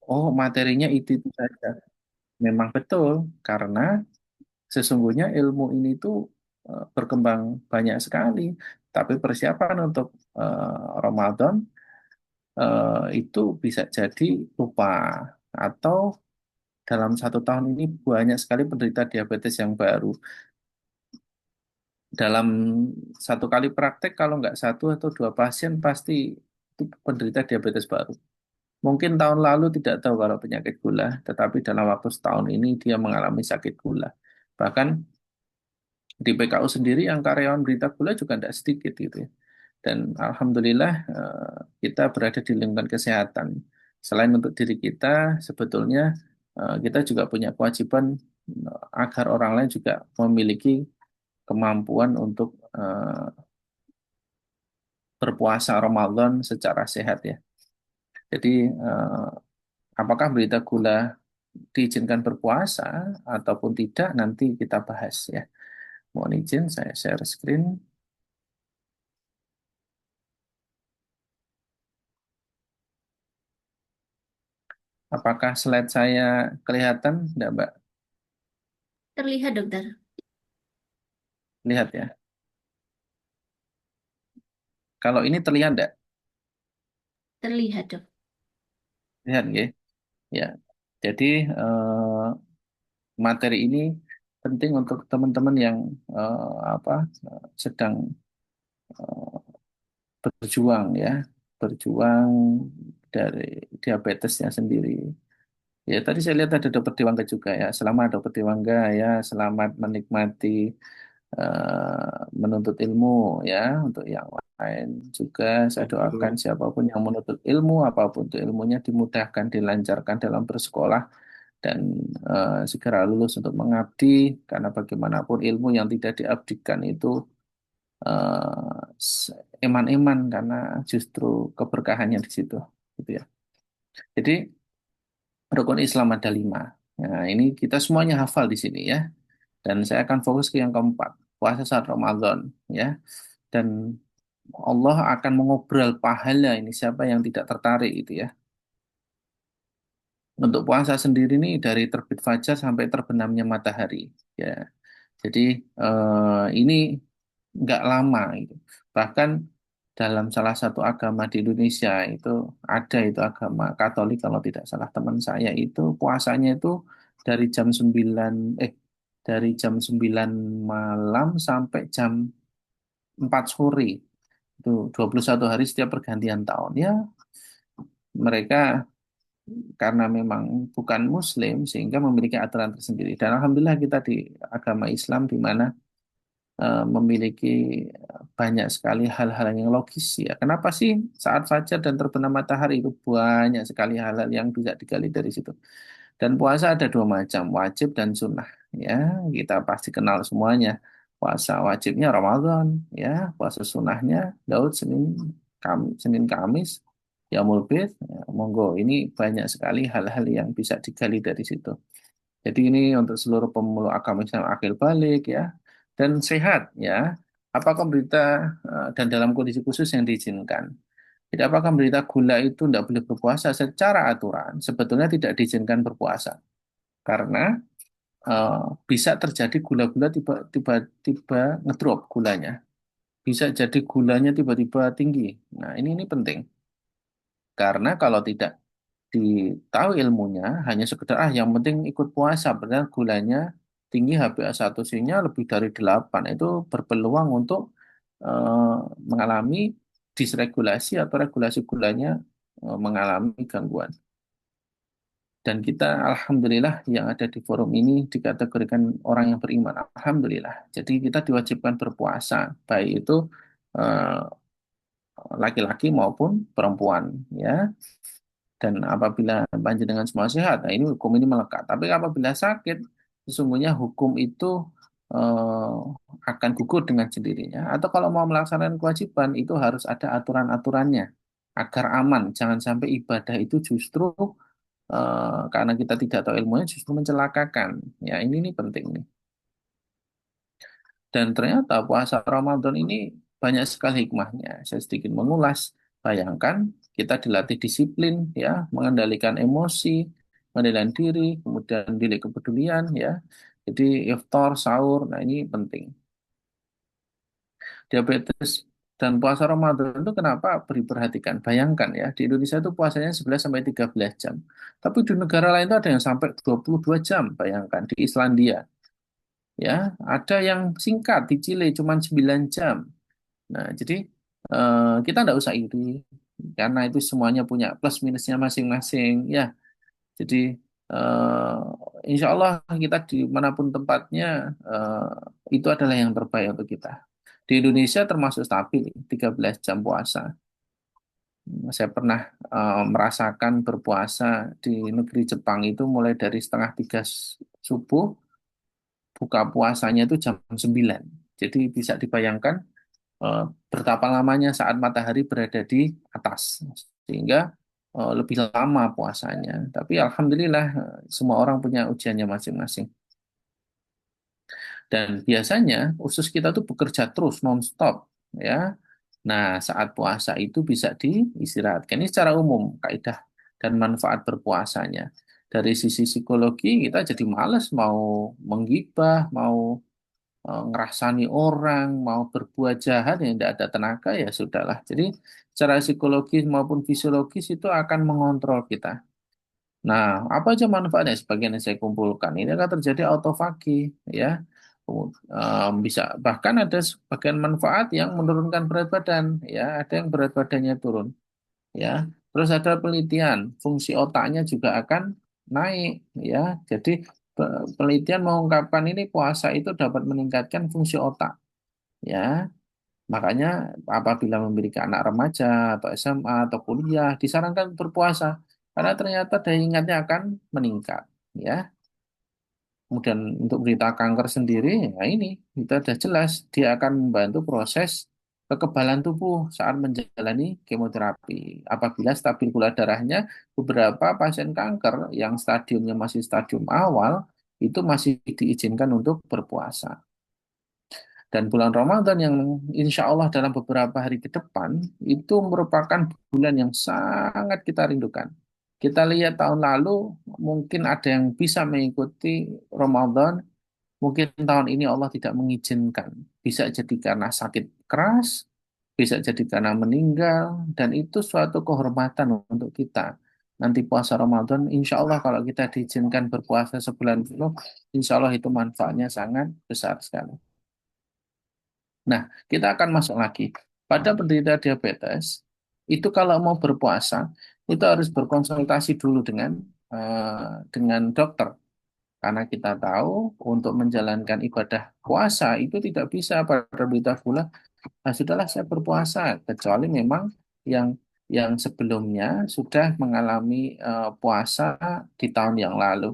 Oh, materinya itu saja. Memang betul, karena sesungguhnya ilmu ini tuh berkembang banyak sekali. Tapi persiapan untuk Ramadan itu bisa jadi lupa atau dalam 1 tahun ini banyak sekali penderita diabetes yang baru. Dalam 1 kali praktek kalau nggak 1 atau 2 pasien pasti itu penderita diabetes baru. Mungkin tahun lalu tidak tahu kalau penyakit gula, tetapi dalam waktu setahun ini dia mengalami sakit gula. Bahkan di PKU sendiri yang karyawan berita gula juga tidak sedikit gitu ya. Dan alhamdulillah kita berada di lingkungan kesehatan. Selain untuk diri kita, sebetulnya kita juga punya kewajiban agar orang lain juga memiliki kemampuan untuk berpuasa Ramadan secara sehat ya. Jadi apakah berita gula diizinkan berpuasa ataupun tidak nanti kita bahas ya. Mohon izin saya share screen. Apakah slide saya kelihatan? Tidak, Mbak. Terlihat, dokter. Lihat ya. Kalau ini terlihat tidak? Terlihat, dok. Lihat ya. Ya. Jadi materi ini penting untuk teman-teman yang apa sedang berjuang ya, berjuang dari diabetesnya sendiri. Ya, tadi saya lihat ada Dokter Dewangga juga ya. Selamat Dokter Dewangga ya, selamat menikmati menuntut ilmu ya. Untuk yang lain juga saya doakan Betul. siapapun yang menuntut ilmu, apapun itu ilmunya dimudahkan, dilancarkan dalam bersekolah dan segera lulus untuk mengabdi karena bagaimanapun ilmu yang tidak diabdikan itu eman-eman karena justru keberkahannya di situ gitu ya. Jadi rukun Islam ada 5. Nah, ini kita semuanya hafal di sini ya. Dan saya akan fokus ke yang keempat, puasa saat Ramadan ya. Dan Allah akan mengobrol pahala ini siapa yang tidak tertarik itu ya. Untuk puasa sendiri ini dari terbit fajar sampai terbenamnya matahari ya. Jadi ini nggak lama gitu. Bahkan dalam salah satu agama di Indonesia itu ada itu agama Katolik kalau tidak salah teman saya itu puasanya itu dari jam 9 dari jam 9 malam sampai jam 4 sore. Itu 21 hari setiap pergantian tahun. Ya, mereka karena memang bukan Muslim sehingga memiliki aturan tersendiri. Dan alhamdulillah kita di agama Islam di mana memiliki banyak sekali hal-hal yang logis ya. Kenapa sih saat fajar dan terbenam matahari itu banyak sekali hal-hal yang bisa digali dari situ. Dan puasa ada 2 macam, wajib dan sunnah. Ya, kita pasti kenal semuanya. Puasa wajibnya Ramadan, ya. Puasa sunnahnya Daud Senin Kamis, Yaumul Bid. Ya, monggo, ini banyak sekali hal-hal yang bisa digali dari situ. Jadi ini untuk seluruh pemeluk agama Islam akil balik ya dan sehat ya. Apakah berita dan dalam kondisi khusus yang diizinkan? Jadi apakah berita gula itu tidak boleh berpuasa secara aturan? Sebetulnya tidak diizinkan berpuasa karena eh, bisa terjadi gula-gula tiba-tiba ngedrop gulanya. Bisa jadi gulanya tiba-tiba tinggi. Nah ini penting karena kalau tidak tahu ilmunya hanya sekedar yang penting ikut puasa padahal gulanya tinggi HbA1c-nya lebih dari 8 itu berpeluang untuk eh, mengalami disregulasi atau regulasi gulanya mengalami gangguan dan kita alhamdulillah yang ada di forum ini dikategorikan orang yang beriman alhamdulillah jadi kita diwajibkan berpuasa baik itu eh, laki-laki maupun perempuan ya. Dan apabila panjenengan semua sehat, nah ini hukum ini melekat. Tapi apabila sakit, sesungguhnya hukum itu akan gugur dengan sendirinya. Atau kalau mau melaksanakan kewajiban, itu harus ada aturan-aturannya agar aman. Jangan sampai ibadah itu justru karena kita tidak tahu ilmunya justru mencelakakan. Ya ini penting nih. Dan ternyata puasa Ramadan ini banyak sekali hikmahnya. Saya sedikit mengulas. Bayangkan. Kita dilatih disiplin, ya, mengendalikan emosi, mengendalikan diri, kemudian diri kepedulian, ya. Jadi iftar, sahur, nah ini penting. Diabetes dan puasa Ramadan itu kenapa diperhatikan? Bayangkan ya, di Indonesia itu puasanya 11 sampai 13 jam. Tapi di negara lain itu ada yang sampai 22 jam, bayangkan di Islandia. Ya, ada yang singkat di Chile cuma 9 jam. Nah, jadi kita nggak usah iri karena itu semuanya punya plus minusnya masing-masing. Ya, jadi insya Allah kita dimanapun tempatnya itu adalah yang terbaik untuk kita. Di Indonesia termasuk stabil 13 jam puasa. Saya pernah merasakan berpuasa di negeri Jepang itu mulai dari setengah tiga subuh, buka puasanya itu jam 9. Jadi bisa dibayangkan eh, betapa lamanya saat matahari berada di atas, sehingga lebih lama puasanya. Tapi alhamdulillah semua orang punya ujiannya masing-masing. Dan biasanya usus kita tuh bekerja terus non-stop, ya. Nah, saat puasa itu bisa diistirahatkan. Ini secara umum kaidah dan manfaat berpuasanya. Dari sisi psikologi kita jadi males mau menggibah, mau ngerasani orang, mau berbuat jahat yang tidak ada tenaga ya sudahlah. Jadi secara psikologis maupun fisiologis itu akan mengontrol kita. Nah, apa aja manfaatnya sebagian yang saya kumpulkan? Ini akan terjadi autofagi, ya. Bisa bahkan ada sebagian manfaat yang menurunkan berat badan, ya. Ada yang berat badannya turun, ya. Terus ada penelitian, fungsi otaknya juga akan naik, ya. Jadi penelitian mengungkapkan ini puasa itu dapat meningkatkan fungsi otak, ya. Makanya apabila memiliki anak remaja atau SMA atau kuliah disarankan berpuasa karena ternyata daya ingatnya akan meningkat, ya. Kemudian untuk berita kanker sendiri, ya ini itu sudah jelas dia akan membantu proses kekebalan tubuh saat menjalani kemoterapi. Apabila stabil gula darahnya, beberapa pasien kanker yang stadiumnya masih stadium awal itu masih diizinkan untuk berpuasa. Dan bulan Ramadan yang insya Allah dalam beberapa hari ke depan itu merupakan bulan yang sangat kita rindukan. Kita lihat tahun lalu mungkin ada yang bisa mengikuti Ramadan, mungkin tahun ini Allah tidak mengizinkan. Bisa jadi karena sakit keras, bisa jadi karena meninggal, dan itu suatu kehormatan untuk kita. Nanti puasa Ramadan, insya Allah kalau kita diizinkan berpuasa sebulan penuh, insya Allah itu manfaatnya sangat besar sekali. Nah, kita akan masuk lagi. Pada penderita diabetes, itu kalau mau berpuasa, itu harus berkonsultasi dulu dengan dokter. Karena kita tahu untuk menjalankan ibadah puasa itu tidak bisa pada penderita gula. Nah, sudahlah saya berpuasa, kecuali memang yang yang sebelumnya sudah mengalami puasa di tahun yang lalu.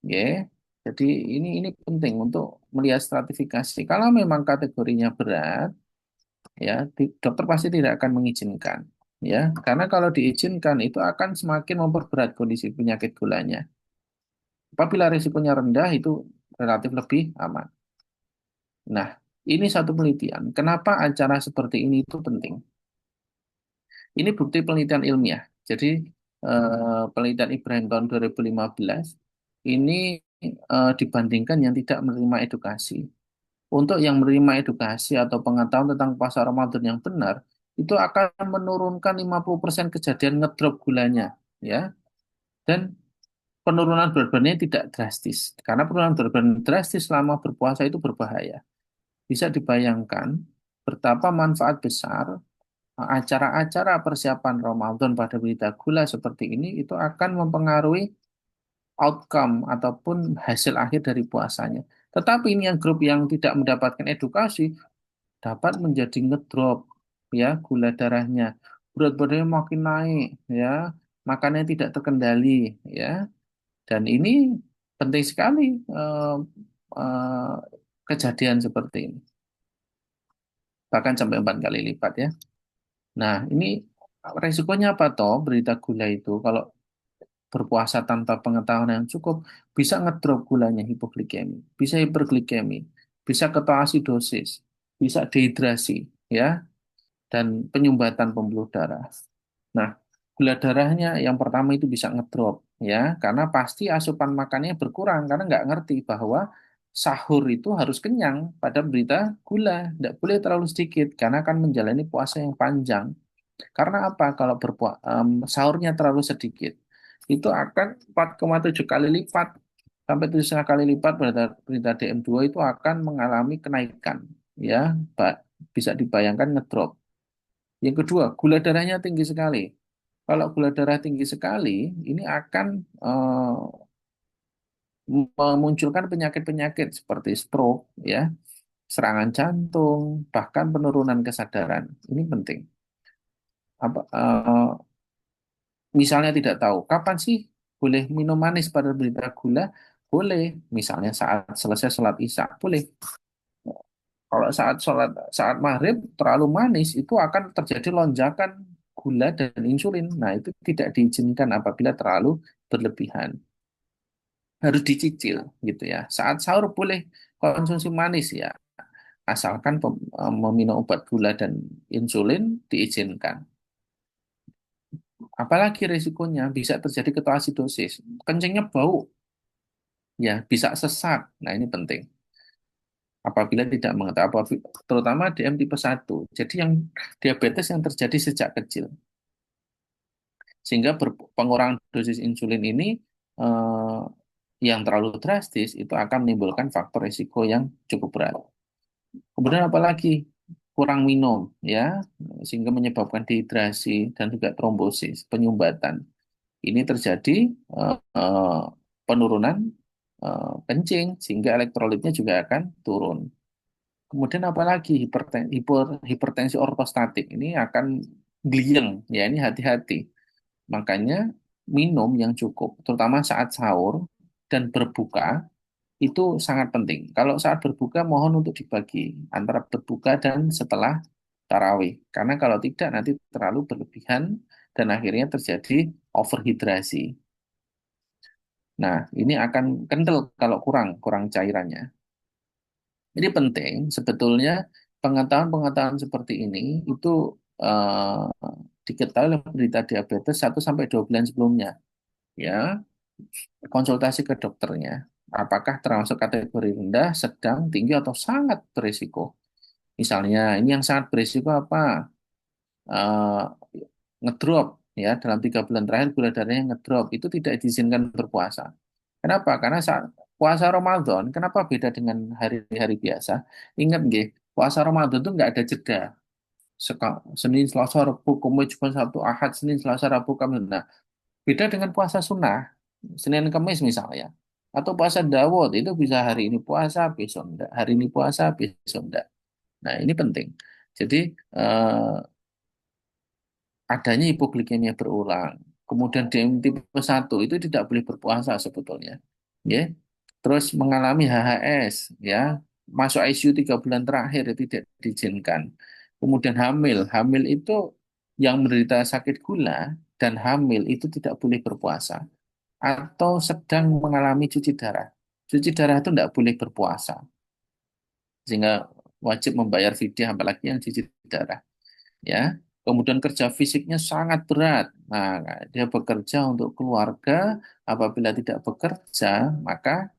Ya, jadi ini penting untuk melihat stratifikasi. Kalau memang kategorinya berat, ya dokter pasti tidak akan mengizinkan, ya karena kalau diizinkan itu akan semakin memperberat kondisi penyakit gulanya. Apabila risikonya rendah itu relatif lebih aman. Nah, ini satu penelitian kenapa acara seperti ini itu penting. Ini bukti penelitian ilmiah. Jadi penelitian Ibrahim tahun 2015 ini dibandingkan yang tidak menerima edukasi. Untuk yang menerima edukasi atau pengetahuan tentang puasa Ramadan yang benar, itu akan menurunkan 50% kejadian ngedrop gulanya, ya. Dan penurunan berat badannya tidak drastis. Karena penurunan berat badan drastis selama berpuasa itu berbahaya. Bisa dibayangkan betapa manfaat besar acara-acara persiapan Ramadan pada berita gula seperti ini itu akan mempengaruhi outcome ataupun hasil akhir dari puasanya. Tetapi ini yang grup yang tidak mendapatkan edukasi dapat menjadi ngedrop, ya, gula darahnya, berat badannya makin naik, ya, makannya tidak terkendali, ya. Dan ini penting sekali eh, eh, kejadian seperti ini, bahkan sampai 4 kali lipat, ya. Nah, ini resikonya apa toh berita gula itu kalau berpuasa tanpa pengetahuan yang cukup bisa ngedrop gulanya, hipoglikemi, bisa hiperglikemi, bisa ketoasidosis, bisa dehidrasi, ya, dan penyumbatan pembuluh darah. Nah, gula darahnya yang pertama itu bisa ngedrop ya, karena pasti asupan makannya berkurang karena nggak ngerti bahwa sahur itu harus kenyang pada berita gula, tidak boleh terlalu sedikit karena akan menjalani puasa yang panjang. Karena apa? Kalau sahurnya terlalu sedikit, itu akan 4,7 kali lipat sampai 7,5 kali lipat berita, berita DM2 itu akan mengalami kenaikan, ya, bisa dibayangkan ngedrop. Yang kedua, gula darahnya tinggi sekali. Kalau gula darah tinggi sekali, ini akan memunculkan penyakit-penyakit seperti stroke, ya, serangan jantung, bahkan penurunan kesadaran. Ini penting. Misalnya tidak tahu kapan sih boleh minum manis pada berita gula, boleh. Misalnya saat selesai sholat isya, boleh. Kalau saat maghrib terlalu manis itu akan terjadi lonjakan gula dan insulin. Nah, itu tidak diizinkan apabila terlalu berlebihan. Harus dicicil gitu ya. Saat sahur boleh konsumsi manis ya, asalkan meminum obat gula dan insulin diizinkan. Apalagi resikonya bisa terjadi ketoasidosis, kencingnya bau, ya bisa sesak. Nah, ini penting. Apabila tidak mengetahui, terutama DM tipe 1. Jadi yang diabetes yang terjadi sejak kecil. Sehingga pengurangan dosis insulin ini eh, yang terlalu drastis itu akan menimbulkan faktor risiko yang cukup berat. Kemudian apalagi kurang minum ya, sehingga menyebabkan dehidrasi dan juga trombosis, penyumbatan. Ini terjadi penurunan kencing sehingga elektrolitnya juga akan turun. Kemudian apalagi hipertensi ortostatik ini akan gliyeng ya, ini hati-hati. Makanya minum yang cukup, terutama saat sahur dan berbuka itu sangat penting. Kalau saat berbuka mohon untuk dibagi antara berbuka dan setelah tarawih. Karena kalau tidak nanti terlalu berlebihan dan akhirnya terjadi overhidrasi. Nah, ini akan kental kalau kurang kurang cairannya. Jadi penting sebetulnya pengetahuan-pengetahuan seperti ini itu eh, diketahui oleh penderita diabetes 1 sampai 2 bulan sebelumnya. Ya, konsultasi ke dokternya. Apakah termasuk kategori rendah, sedang, tinggi, atau sangat berisiko? Misalnya, ini yang sangat berisiko apa? Eh, Ngedrop ya dalam 3 bulan terakhir gula darahnya ngedrop itu tidak diizinkan berpuasa. Kenapa? Karena saat puasa Ramadan, kenapa beda dengan hari-hari biasa? Ingat nggih, puasa Ramadan itu nggak ada jeda. Senin, Selasa, Rabu, Kamis, Jumat, Sabtu, Ahad, Senin, Selasa, Rabu, Kamis. Nah, beda dengan puasa sunnah, Senin, Kamis misalnya. Atau puasa Dawud, itu bisa hari ini puasa, besok enggak. Hari ini puasa, besok enggak. Nah, ini penting. Jadi, eh, adanya hipoglikemia berulang. Kemudian DM tipe 1 itu tidak boleh berpuasa sebetulnya. Ya. Terus mengalami HHS, ya, masuk ICU 3 bulan terakhir itu tidak diizinkan. Kemudian hamil, hamil itu yang menderita sakit gula dan hamil itu tidak boleh berpuasa. Atau sedang mengalami cuci darah. Cuci darah itu tidak boleh berpuasa. Sehingga wajib membayar fidyah apalagi yang cuci darah. Ya, kemudian kerja fisiknya sangat berat. Nah, dia bekerja untuk keluarga. Apabila tidak bekerja, maka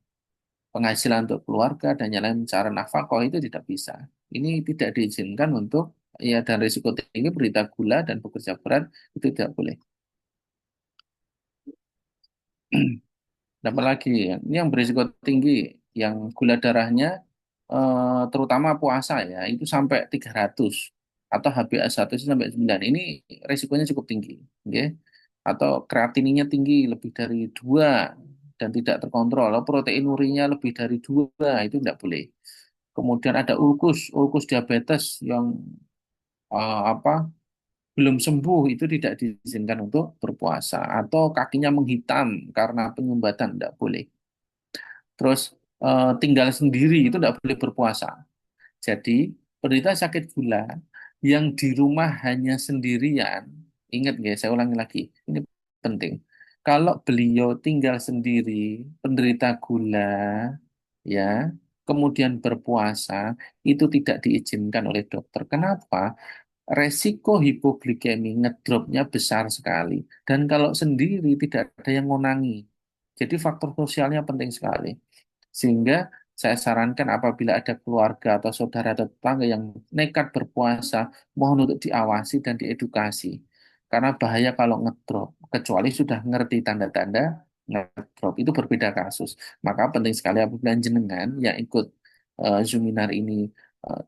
penghasilan untuk keluarga dan yang lain cara nafkah itu tidak bisa. Ini tidak diizinkan untuk ya, dan risiko tinggi berita gula dan bekerja berat itu tidak boleh. Apalagi ini yang berisiko tinggi, yang gula darahnya terutama puasa ya, itu sampai 300 atau HbA1 itu sampai 9. Ini risikonya cukup tinggi, ya. Atau kreatininnya tinggi lebih dari 2 dan tidak terkontrol, atau proteinurinya lebih dari 2 itu tidak boleh. Kemudian ada ulkus diabetes yang apa belum sembuh itu tidak diizinkan untuk berpuasa atau kakinya menghitam karena penyumbatan tidak boleh. Terus tinggal sendiri itu tidak boleh berpuasa. Jadi penderita sakit gula yang di rumah hanya sendirian, ingat ya, saya ulangi lagi, ini penting. Kalau beliau tinggal sendiri, penderita gula, ya, kemudian berpuasa, itu tidak diizinkan oleh dokter. Kenapa? resiko hipoglikemi ngedropnya besar sekali. Dan kalau sendiri tidak ada yang ngonangi. Jadi faktor sosialnya penting sekali. Sehingga saya sarankan apabila ada keluarga atau saudara atau tetangga yang nekat berpuasa, mohon untuk diawasi dan diedukasi. Karena bahaya kalau ngedrop, kecuali sudah ngerti tanda-tanda ngedrop, itu berbeda kasus. Maka penting sekali apabila jenengan yang ikut seminar ini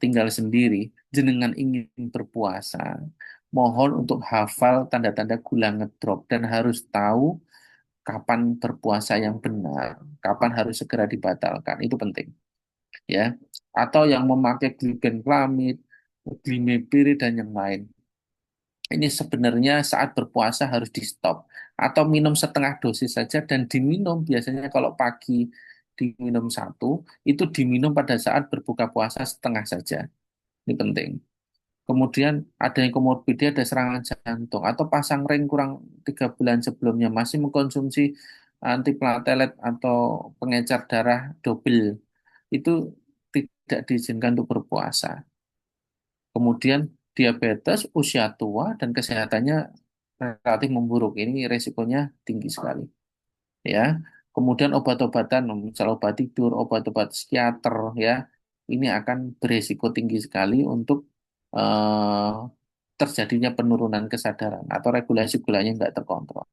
tinggal sendiri, jenengan ingin berpuasa, mohon untuk hafal tanda-tanda gula ngedrop dan harus tahu kapan berpuasa yang benar, kapan harus segera dibatalkan, itu penting ya. Atau yang memakai glibenclamid, glimepiride dan yang lain. Ini sebenarnya saat berpuasa harus di stop atau minum setengah dosis saja dan diminum biasanya kalau pagi diminum satu, itu diminum pada saat berbuka puasa setengah saja. Ini penting. Kemudian ada yang komorbid, ada serangan jantung atau pasang ring kurang 3 bulan sebelumnya masih mengkonsumsi antiplatelet atau pengencer darah double, itu tidak diizinkan untuk berpuasa. Kemudian diabetes, usia tua, dan kesehatannya relatif memburuk. Ini resikonya tinggi sekali. Ya, kemudian obat-obatan, misal obat tidur, obat-obat psikiater, ya, ini akan beresiko tinggi sekali untuk eh, terjadinya penurunan kesadaran atau regulasi gulanya nggak terkontrol.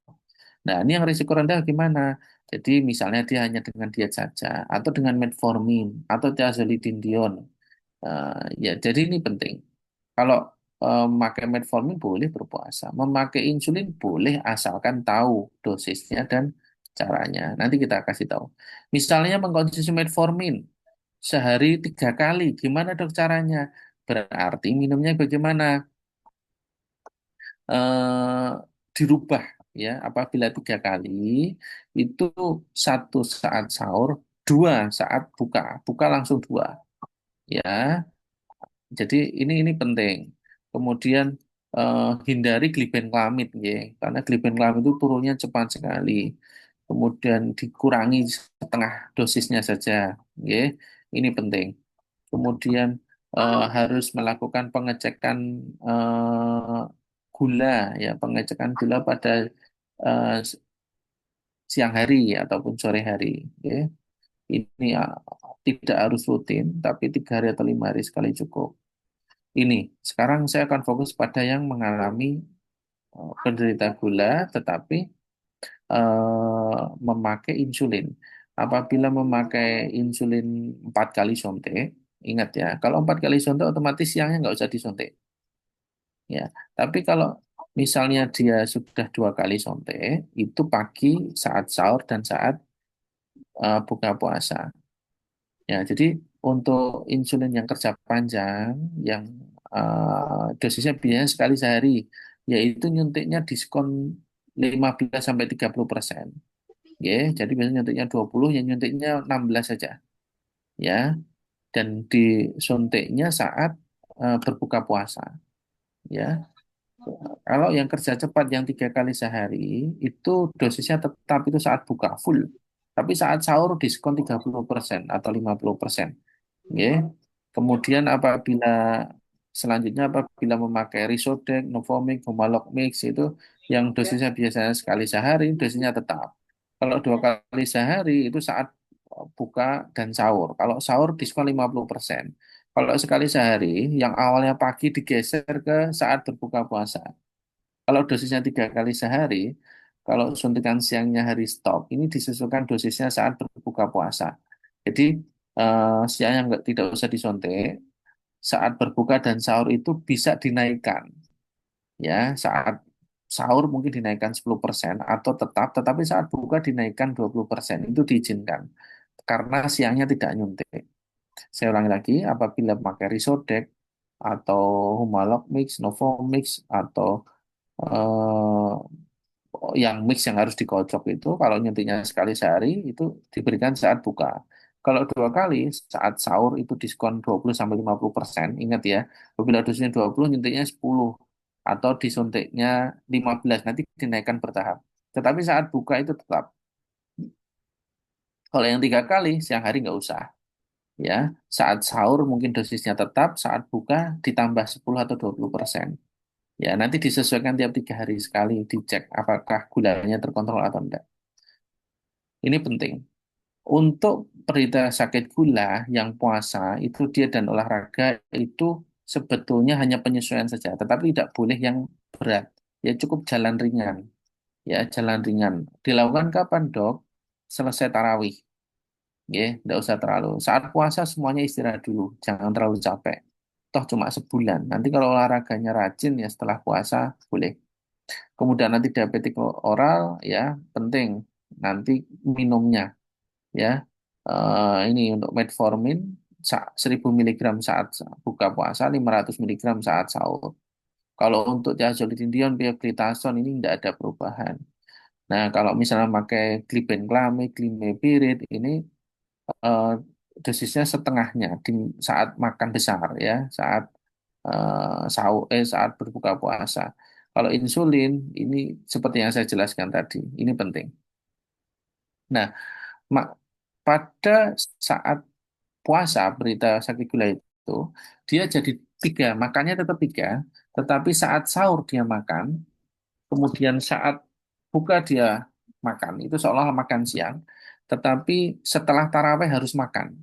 Nah, ini yang risiko rendah gimana? Jadi misalnya dia hanya dengan diet saja, atau dengan metformin, atau thiazolidinedion. Ya, jadi ini penting. Kalau memakai metformin boleh berpuasa, memakai insulin boleh asalkan tahu dosisnya dan caranya. Nanti kita kasih tahu. Misalnya mengkonsumsi metformin sehari 3 kali, gimana dok caranya? Berarti minumnya bagaimana? eh, Dirubah ya. Apabila 3 kali itu satu saat sahur, dua saat buka, buka langsung dua ya. Jadi ini penting. Kemudian hindari glibenclamid ya, karena glibenclamid itu turunnya cepat sekali. Kemudian dikurangi setengah dosisnya saja ya. Ini penting. Kemudian harus melakukan pengecekan eh, gula ya, pengecekan gula pada eh, siang hari ataupun sore hari ya. Ini tidak harus rutin, tapi 3 hari atau 5 hari sekali cukup. Ini sekarang saya akan fokus pada yang mengalami penderita gula tetapi memakai insulin. Apabila memakai insulin 4 kali suntik, ingat ya, kalau 4 kali suntik otomatis siangnya nggak usah disuntik. Ya, tapi kalau misalnya dia sudah 2 kali suntik, itu pagi saat sahur dan saat buka puasa. Ya, jadi untuk insulin yang kerja panjang, yang dosisnya biasanya sekali sehari, yaitu nyuntiknya diskon 15 sampai 30%. Ya, jadi biasanya nyuntiknya 20, yang nyuntiknya 16 saja. Ya, dan disuntiknya saat berbuka puasa. Ya, kalau yang kerja cepat yang 3 kali sehari, itu dosisnya tetap itu saat buka full. Tapi saat sahur diskon 30% atau 50%. Ya. Kemudian apabila selanjutnya apabila memakai Risodec, Novomix, Humalog Mix itu yang dosisnya biasanya sekali sehari, dosisnya tetap. Kalau 2 kali sehari itu saat buka dan sahur. Kalau sahur diskon 50%. Kalau sekali sehari yang awalnya pagi digeser ke saat berbuka puasa. Kalau dosisnya 3 kali sehari, kalau suntikan siangnya hari stop, ini disesuaikan dosisnya saat berbuka puasa. Jadi siangnya tidak usah disuntik, saat berbuka dan sahur itu bisa dinaikkan. Ya, saat sahur mungkin dinaikkan 10% atau tetap, tetapi saat buka dinaikkan 20%. Itu diizinkan. Karena siangnya tidak nyuntik. Saya ulangi lagi, apabila pakai Risodec atau Humalog Mix, Novomix, atau eh, yang mix yang harus dikocok itu kalau nyuntiknya sekali sehari itu diberikan saat buka. Kalau 2 kali saat sahur itu diskon 20 sampai 50%. Ingat ya, apabila dosisnya 20 nyuntiknya 10 atau disuntiknya 15 nanti dinaikkan bertahap. Tetapi saat buka itu tetap. Kalau yang 3 kali siang hari nggak usah ya. Saat sahur mungkin dosisnya tetap, saat buka ditambah 10 atau 20%. Ya, nanti disesuaikan tiap 3 hari sekali, dicek apakah gulanya terkontrol atau enggak. Ini penting. Untuk penderita sakit gula yang puasa, itu dia dan olahraga itu sebetulnya hanya penyesuaian saja, tetapi tidak boleh yang berat. Ya cukup jalan ringan. Ya, jalan ringan. Dilakukan kapan, Dok? Selesai tarawih. Ya, tidak usah terlalu. Saat puasa semuanya istirahat dulu, jangan terlalu capek. Toh cuma sebulan. Nanti kalau olahraganya rajin ya setelah puasa boleh. Kemudian nanti diabetik oral ya penting. Nanti minumnya ya. Ini untuk metformin 1000 miligram saat buka puasa, 500 miligram saat sahur. Kalau untuk tiazolidinedion, pioglitason ini tidak ada perubahan. Nah, kalau misalnya pakai glibenclamid, glimepirid, ini eh, dosisnya setengahnya di saat makan besar ya, saat saat berbuka puasa. Kalau insulin ini seperti yang saya jelaskan tadi, ini penting. Nah, mak- pada saat puasa berita sakit gula itu dia jadi tiga, makannya tetap tiga, tetapi saat sahur dia makan, kemudian saat buka dia makan, itu seolah makan siang, tetapi setelah taraweh harus makan.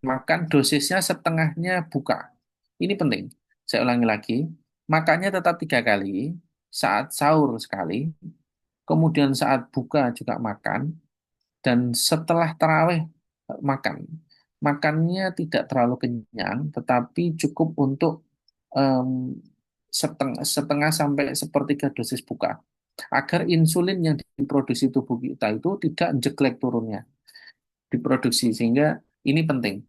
Makan dosisnya setengahnya buka. Ini penting. Saya ulangi lagi, makannya tetap 3 kali, saat sahur sekali, kemudian saat buka juga makan, dan setelah taraweh makan. Makannya tidak terlalu kenyang, tetapi cukup untuk em, setengah sampai sepertiga dosis buka. Agar insulin yang diproduksi tubuh kita itu tidak jeglek turunnya, diproduksi. Sehingga ini penting.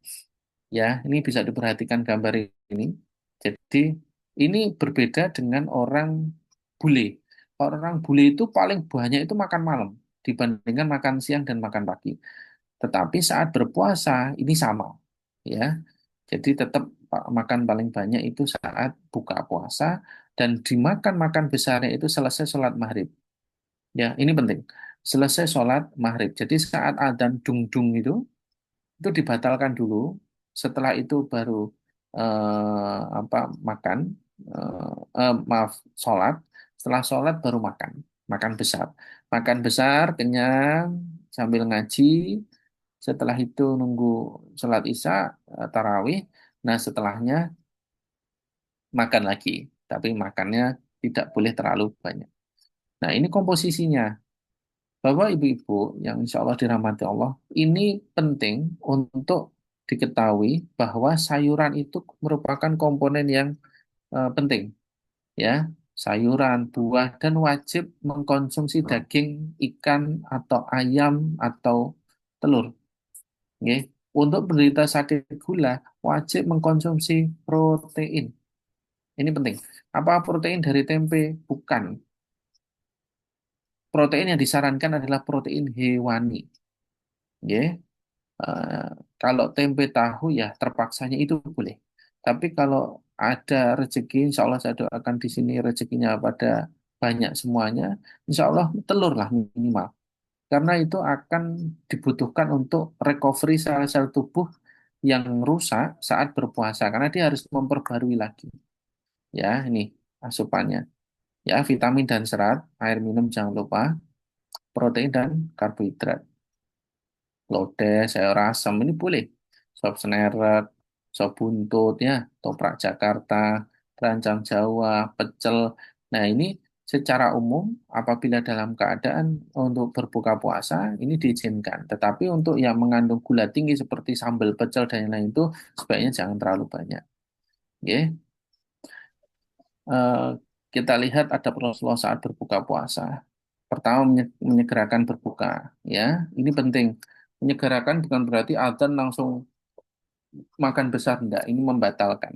Ya, ini bisa diperhatikan gambar ini. Jadi, ini berbeda dengan orang bule. Orang bule itu paling banyak itu makan malam dibandingkan makan siang dan makan pagi. Tetapi saat berpuasa ini sama, ya. Jadi tetap makan paling banyak itu saat buka puasa dan dimakan makan besarnya itu selesai sholat maghrib. Ya, ini penting. Selesai sholat maghrib. Jadi saat adzan dung-dung itu dibatalkan dulu. Setelah itu baru apa makan, maaf, sholat. Setelah sholat baru makan, makan besar. Makan besar, kenyang, sambil ngaji. Setelah itu nunggu sholat isya, tarawih. Nah, setelahnya makan lagi. Tapi makannya tidak boleh terlalu banyak. Nah, ini komposisinya. Bapak Ibu-Ibu yang insya Allah dirahmati Allah, ini penting untuk diketahui bahwa sayuran itu merupakan komponen yang penting, ya. Sayuran, buah, dan wajib mengkonsumsi daging, ikan, atau ayam, atau telur. Nggih. Untuk penderita sakit gula, wajib mengkonsumsi protein. Ini penting. Apa protein dari tempe? Bukan. Protein yang disarankan adalah protein hewani. Nggih. Eh, Kalau tempe tahu ya terpaksanya itu boleh. Tapi kalau ada rezeki, insya Allah saya doakan di sini rezekinya pada banyak semuanya, insya Allah telur lah minimal. Karena itu akan dibutuhkan untuk recovery sel-sel tubuh yang rusak saat berpuasa. Karena dia harus memperbarui lagi. Ya, ini asupannya. Ya, vitamin dan serat, air minum jangan lupa, protein dan karbohidrat. Lodeh, sayur asem ini boleh. Sop seneret, sop buntut ya, toprak Jakarta, rancang Jawa, pecel. Nah ini secara umum apabila dalam keadaan untuk berbuka puasa ini diizinkan. Tetapi untuk yang mengandung gula tinggi seperti sambal pecel dan lain-lain itu sebaiknya jangan terlalu banyak. Oke. Eh, kita lihat ada Rasulullah saat berbuka puasa. Pertama menyegerakan berbuka, ya. Ini penting. Menyegerakan bukan berarti adzan langsung makan besar, enggak. Ini membatalkan.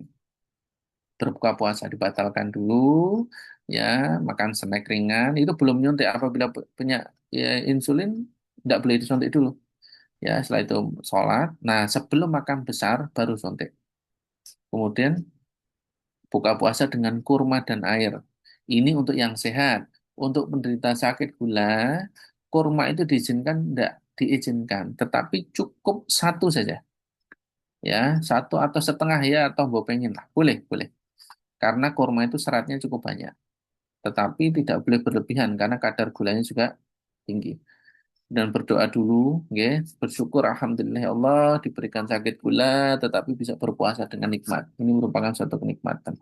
Berbuka puasa dibatalkan dulu, ya. Makan snack ringan. Itu belum nyuntik. Apabila punya ya, insulin, enggak boleh disuntik dulu. Ya, setelah itu sholat. Nah, sebelum makan besar baru suntik. Kemudian buka puasa dengan kurma dan air. Ini untuk yang sehat. Untuk penderita sakit gula, kurma itu diizinkan? Tidak diizinkan. Tetapi cukup satu saja. ya, satu atau setengah ya, atau gue pengen lah, boleh, boleh. Karena kurma itu seratnya cukup banyak, tetapi tidak boleh berlebihan karena kadar gulanya juga tinggi. Dan berdoa dulu, ya, bersyukur alhamdulillah ya Allah diberikan sakit gula, tetapi bisa berpuasa dengan nikmat. Ini merupakan suatu kenikmatan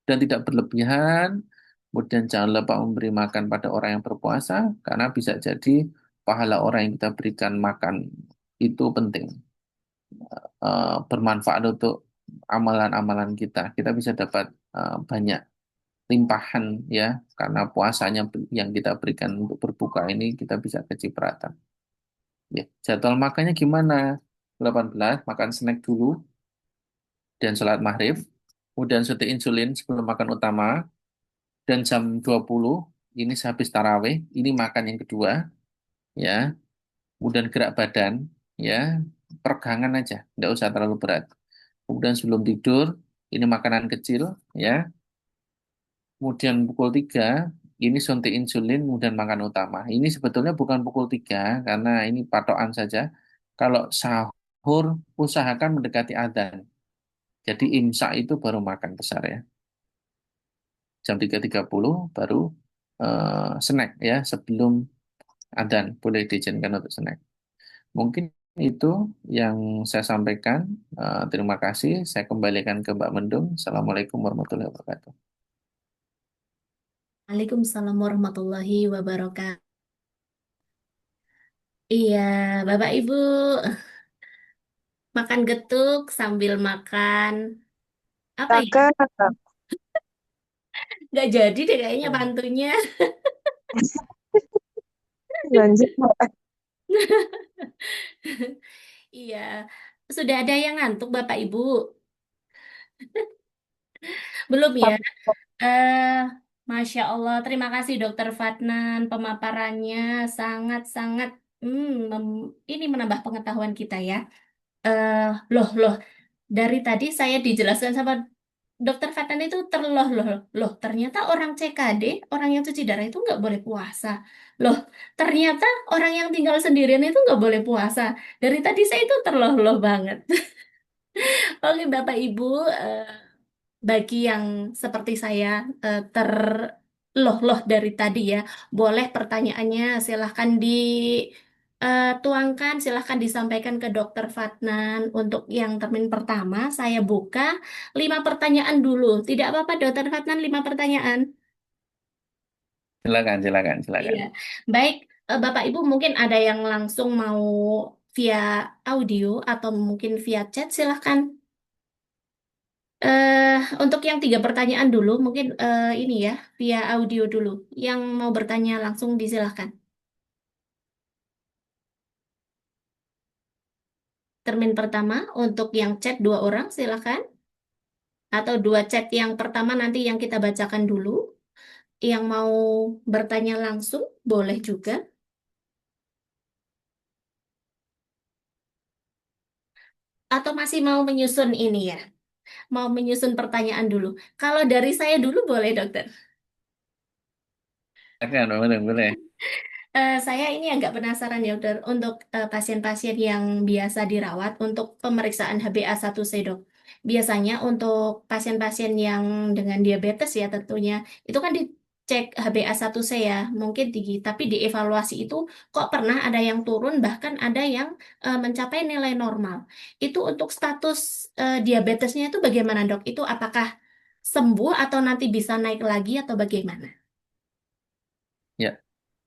dan tidak berlebihan. Kemudian jangan lupa memberi makan pada orang yang berpuasa, karena bisa jadi pahala orang yang kita berikan makan itu penting, bermanfaat untuk amalan-amalan kita. Kita bisa dapat banyak limpahan ya, karena puasanya yang kita berikan untuk berbuka ini kita bisa kecipratan. Ya, jadwal makannya gimana? 18 makan snack dulu dan sholat maghrib, kemudian suntik insulin sebelum makan utama, dan jam 20 ini sehabis tarawih, ini makan yang kedua, ya. Kemudian gerak badan, ya, peregangan aja, nggak usah terlalu berat. Kemudian sebelum tidur, ini makanan kecil, ya. Kemudian pukul 3 ini suntik insulin, kemudian makan utama. Ini sebetulnya bukan pukul 3 karena ini patokan saja. Kalau sahur, usahakan mendekati adzan. Jadi imsak itu baru makan besar ya. Jam 3.30 baru snack ya, sebelum adzan. Boleh diizinkan untuk snack. Mungkin itu yang saya sampaikan. Terima kasih. Saya kembalikan ke Mbak Mendung. Assalamualaikum warahmatullahi wabarakatuh. Waalaikumsalam warahmatullahi wabarakatuh. Iya, Bapak Ibu, makan getuk sambil makan apa ya? Kakak, Nggak jadi deh kayaknya pantunya. lanjut Mbak. Iya, sudah ada yang ngantuk Bapak Ibu? Belum ya? Eh, Masya Allah, terima kasih Dokter Fatnan, pemaparannya sangat-sangat ini menambah pengetahuan kita ya. Eh, loh, dari tadi saya dijelaskan sama Dokter Fatnan itu loh, ternyata orang CKD, orang yang cuci darah itu nggak boleh puasa. Loh, ternyata orang yang tinggal sendirian itu nggak boleh puasa. Dari tadi saya itu terloh-loh banget. Oke, Bapak Ibu, bagi yang seperti saya terloh-loh dari tadi ya, boleh pertanyaannya silahkan dituangkan, silahkan disampaikan ke Dokter Fatnan. Untuk yang termin pertama, saya buka 5 pertanyaan dulu. Tidak apa-apa, Dokter Fatnan, 5 pertanyaan. Silakan, silakan, silakan. Iya, baik. Bapak Ibu mungkin ada yang langsung mau via audio atau mungkin via chat, silahkan. Untuk yang 3 pertanyaan dulu, mungkin ini ya, via audio dulu. Yang mau bertanya langsung disilahkan. Termin pertama, untuk yang chat 2 orang, silahkan. Atau 2 chat yang pertama nanti yang kita bacakan dulu. Yang mau bertanya langsung, boleh juga. Atau masih mau menyusun ini ya, mau menyusun pertanyaan dulu. Kalau dari saya dulu boleh, dokter. Silakan, Mbak Mendung, boleh. Saya ini agak penasaran ya, dokter, untuk pasien-pasien yang biasa dirawat untuk pemeriksaan HbA1c, dok. Biasanya untuk pasien-pasien yang dengan diabetes ya tentunya, itu kan dicek HbA1c ya, mungkin tinggi, tapi dievaluasi itu kok pernah ada yang turun, bahkan ada yang mencapai nilai normal. Itu untuk status diabetesnya itu bagaimana, dok? Itu apakah sembuh atau nanti bisa naik lagi atau bagaimana? Ya,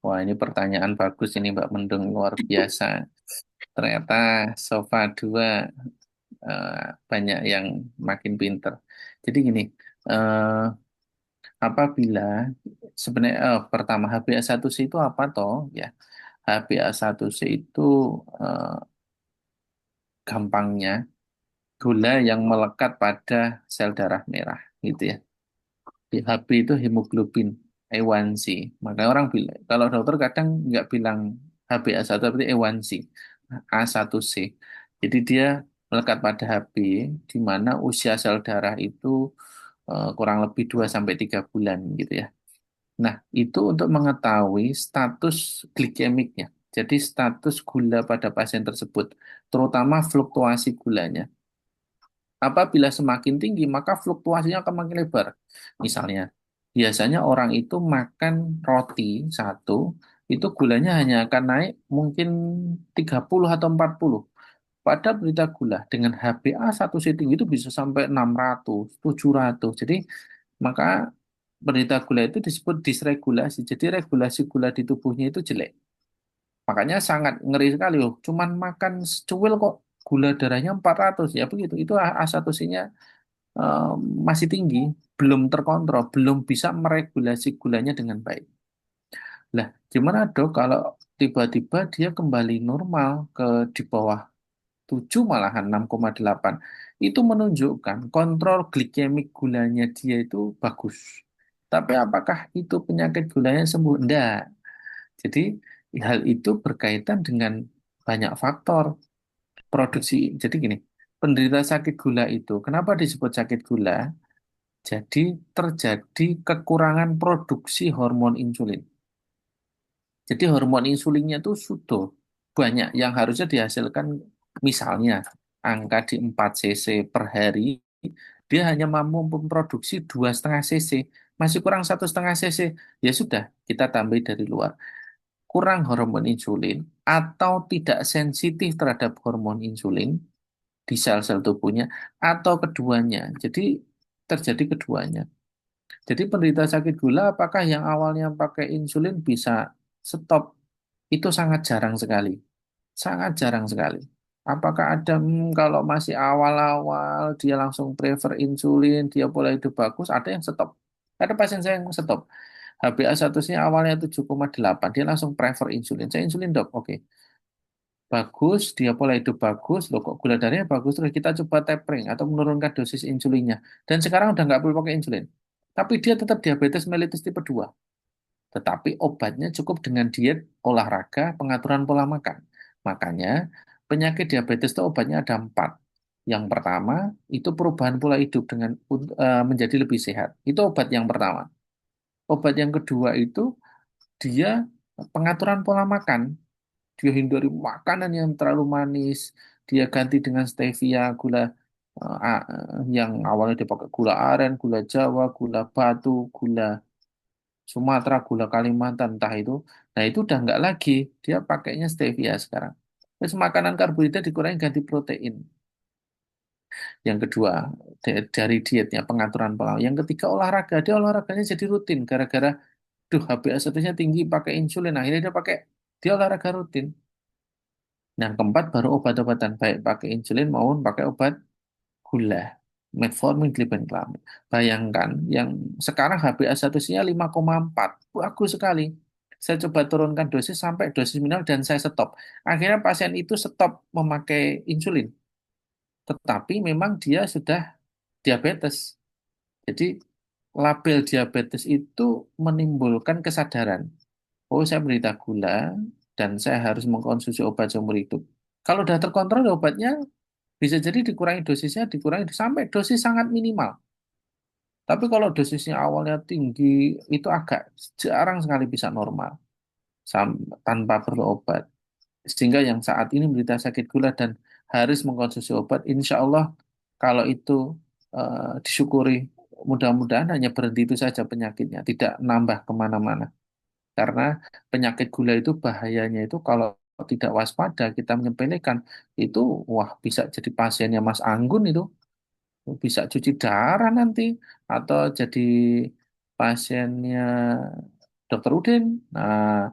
wah ini pertanyaan bagus ini Mbak Mendung, luar biasa. Ternyata sofa dua eh, banyak yang makin pinter. Jadi gini, eh, apabila sebenarnya pertama HbA1c itu apa toh? Ya, HbA1c itu eh, gampangnya gula yang melekat pada sel darah merah, gitu ya. Hb itu hemoglobin A1C. Makanya orang bilang, kalau dokter kadang nggak bilang HbA1 tapi A1C, A1C. Jadi dia melekat pada Hb, di mana usia sel darah itu kurang lebih 2 sampai 3 bulan gitu ya. Nah, itu untuk mengetahui status glikemiknya. Jadi status gula pada pasien tersebut, terutama fluktuasi gulanya. Apabila semakin tinggi, maka fluktuasinya akan makin lebar. Misalnya, biasanya orang itu makan roti satu, itu gulanya hanya akan naik mungkin 30 atau 40. Pada berita gula dengan HbA1c tinggi itu bisa sampai 600, 700. Jadi, maka berita gula itu disebut disregulasi. Jadi, regulasi gula di tubuhnya itu jelek. Makanya sangat ngeri sekali loh. Cuman makan secuil kok gula darahnya 400 ya begitu. Itu A1C-nya eh, masih tinggi, belum terkontrol, belum bisa meregulasi gulanya dengan baik. Lah, gimana dok kalau tiba-tiba dia kembali normal ke di bawah 7 malahan 6,8. Itu menunjukkan kontrol glikemik gulanya dia itu bagus. Tapi apakah itu penyakit gulanya sembuh? Enggak. Jadi hal itu berkaitan dengan banyak faktor produksi. Jadi gini, penderita sakit gula itu, kenapa disebut sakit gula? Jadi terjadi kekurangan produksi hormon insulin. Jadi hormon insulinnya itu sudah banyak yang harusnya dihasilkan, misalnya angka di 4 cc per hari, dia hanya mampu memproduksi 2,5 cc, masih kurang 1,5 cc. Ya sudah, kita tambah dari luar. Kurang hormon insulin atau tidak sensitif terhadap hormon insulin di sel-sel tubuhnya atau keduanya. Jadi terjadi keduanya. Jadi penderita sakit gula apakah yang awalnya pakai insulin bisa stop? Itu sangat jarang sekali. Sangat jarang sekali. Apakah ada kalau masih awal-awal dia langsung prefer insulin, dia pola hidup bagus, ada yang stop. Ada pasien saya yang stop. HbA1c-nya awalnya 7,8, dia langsung prefer insulin. Saya insulin dok, oke. Bagus, dia pola hidup bagus, loh kok gula darahnya bagus, terus kita coba tapering atau menurunkan dosis insulinnya. Dan sekarang udah nggak perlu pakai insulin. Tapi dia tetap diabetes mellitus tipe 2. Tetapi obatnya cukup dengan diet, olahraga, pengaturan pola makan. Makanya penyakit diabetes itu obatnya ada 4. Yang pertama itu perubahan pola hidup dengan menjadi lebih sehat. Itu obat yang pertama. Obat yang kedua itu dia pengaturan pola makan. Dia hindari makanan yang terlalu manis. Dia ganti dengan stevia, gula yang awalnya dipakai gula aren, gula Jawa, gula batu, gula Sumatera, gula Kalimantan, entah itu. Nah itu udah nggak lagi. Dia pakainya stevia sekarang. Terus makanan karbohidrat dikurangi ganti protein. Yang kedua, dari dietnya, pengaturan pola. Yang ketiga, olahraga. Dia olahraganya jadi rutin. Gara-gara, duh HbA1c-nya tinggi, pakai insulin. Akhirnya dia olahraga rutin. Yang keempat, baru obat-obatan. Baik pakai insulin maupun pakai obat gula. Metformin, glibenclamid. Bayangkan, yang sekarang HbA1c-nya 5,4. Bagus sekali. Saya coba turunkan dosis sampai dosis minimal dan saya stop. Akhirnya pasien itu stop memakai insulin. Tetapi memang dia sudah diabetes. Jadi label diabetes itu menimbulkan kesadaran. Oh, saya menderita gula dan saya harus mengkonsumsi obat seumur hidup. Kalau sudah terkontrol obatnya bisa jadi dikurangi dosisnya, dikurangi sampai dosis sangat minimal. Tapi kalau dosisnya awalnya tinggi, itu agak jarang sekali bisa normal tanpa perlu obat. Sehingga yang saat ini menderita sakit gula dan harus mengkonsumsi obat, insya Allah kalau itu disyukuri, mudah-mudahan hanya berhenti itu saja penyakitnya, tidak nambah kemana-mana. Karena penyakit gula itu bahayanya itu kalau tidak waspada, kita menyepelekan, itu wah bisa jadi pasiennya Mas Anggun itu, bisa cuci darah nanti, atau jadi pasiennya Dokter Udin, nah,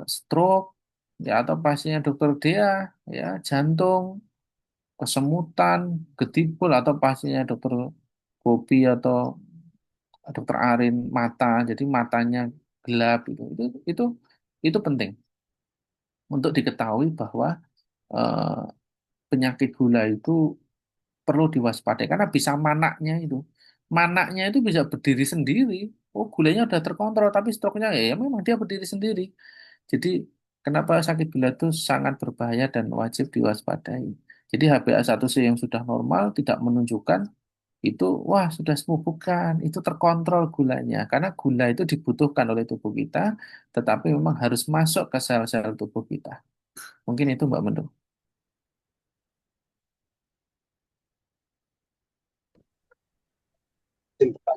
stroke, ya atau pasiennya Dokter Dea, ya jantung, kesemutan, gedibul, atau pasiennya Dokter Bobi atau Dokter Arin mata, jadi matanya gelap itu penting untuk diketahui bahwa eh, penyakit gula itu perlu diwaspadai karena bisa manaknya itu bisa berdiri sendiri. Oh, gulanya udah terkontrol tapi stroke-nya ya memang dia berdiri sendiri. Jadi kenapa sakit gula itu sangat berbahaya dan wajib diwaspadai. Jadi HbA1c yang sudah normal tidak menunjukkan itu wah sudah sembuh, bukan, itu terkontrol gulanya karena gula itu dibutuhkan oleh tubuh kita tetapi memang harus masuk ke sel-sel tubuh kita. Mungkin itu Mbak Mendung.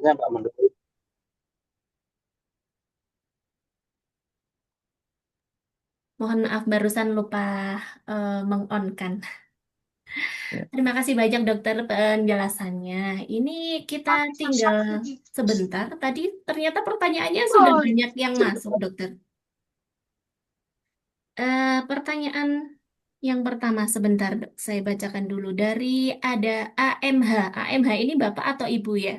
pertanyaannya Mbak Menlu. Mohon maaf barusan lupa meng-on-kan. Ya. Terima kasih banyak dokter penjelasannya. Ini kita tinggal sebentar. Tadi ternyata pertanyaannya sudah banyak yang masuk, dokter. Pertanyaan yang pertama sebentar, Dok. Saya bacakan dulu dari ada AMH. AMH ini Bapak atau Ibu ya?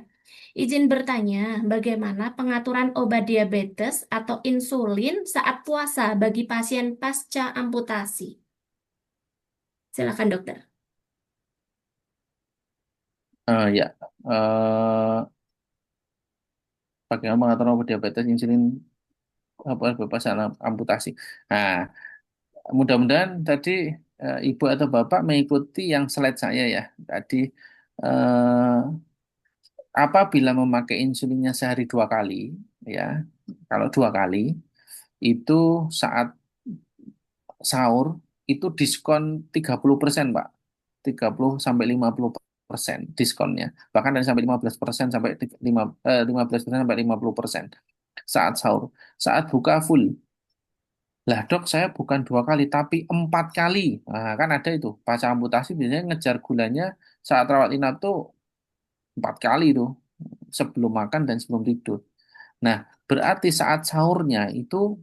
Izin bertanya, bagaimana pengaturan obat diabetes atau insulin saat puasa bagi pasien pasca amputasi? Silakan, dokter. Ya, bagaimana mengatur obat diabetes, insulin, apa bebas amputasi. Nah, mudah-mudahan tadi ibu atau bapak mengikuti yang slide saya ya. Tadi eh, apabila memakai insulinnya sehari 2 kali, ya, kalau 2 kali itu saat sahur itu diskon 30%, Pak. 30 sampai 50% diskonnya. Bahkan dari sampai 15% sampai 15% sampai 50% saat sahur. Saat buka full. Lah dok, saya bukan 2 kali, tapi 4 kali. Nah, kan ada itu. Pasca amputasi biasanya ngejar gulanya saat rawat inap tuh 4 kali tuh. Sebelum makan dan sebelum tidur. Nah, berarti saat sahurnya itu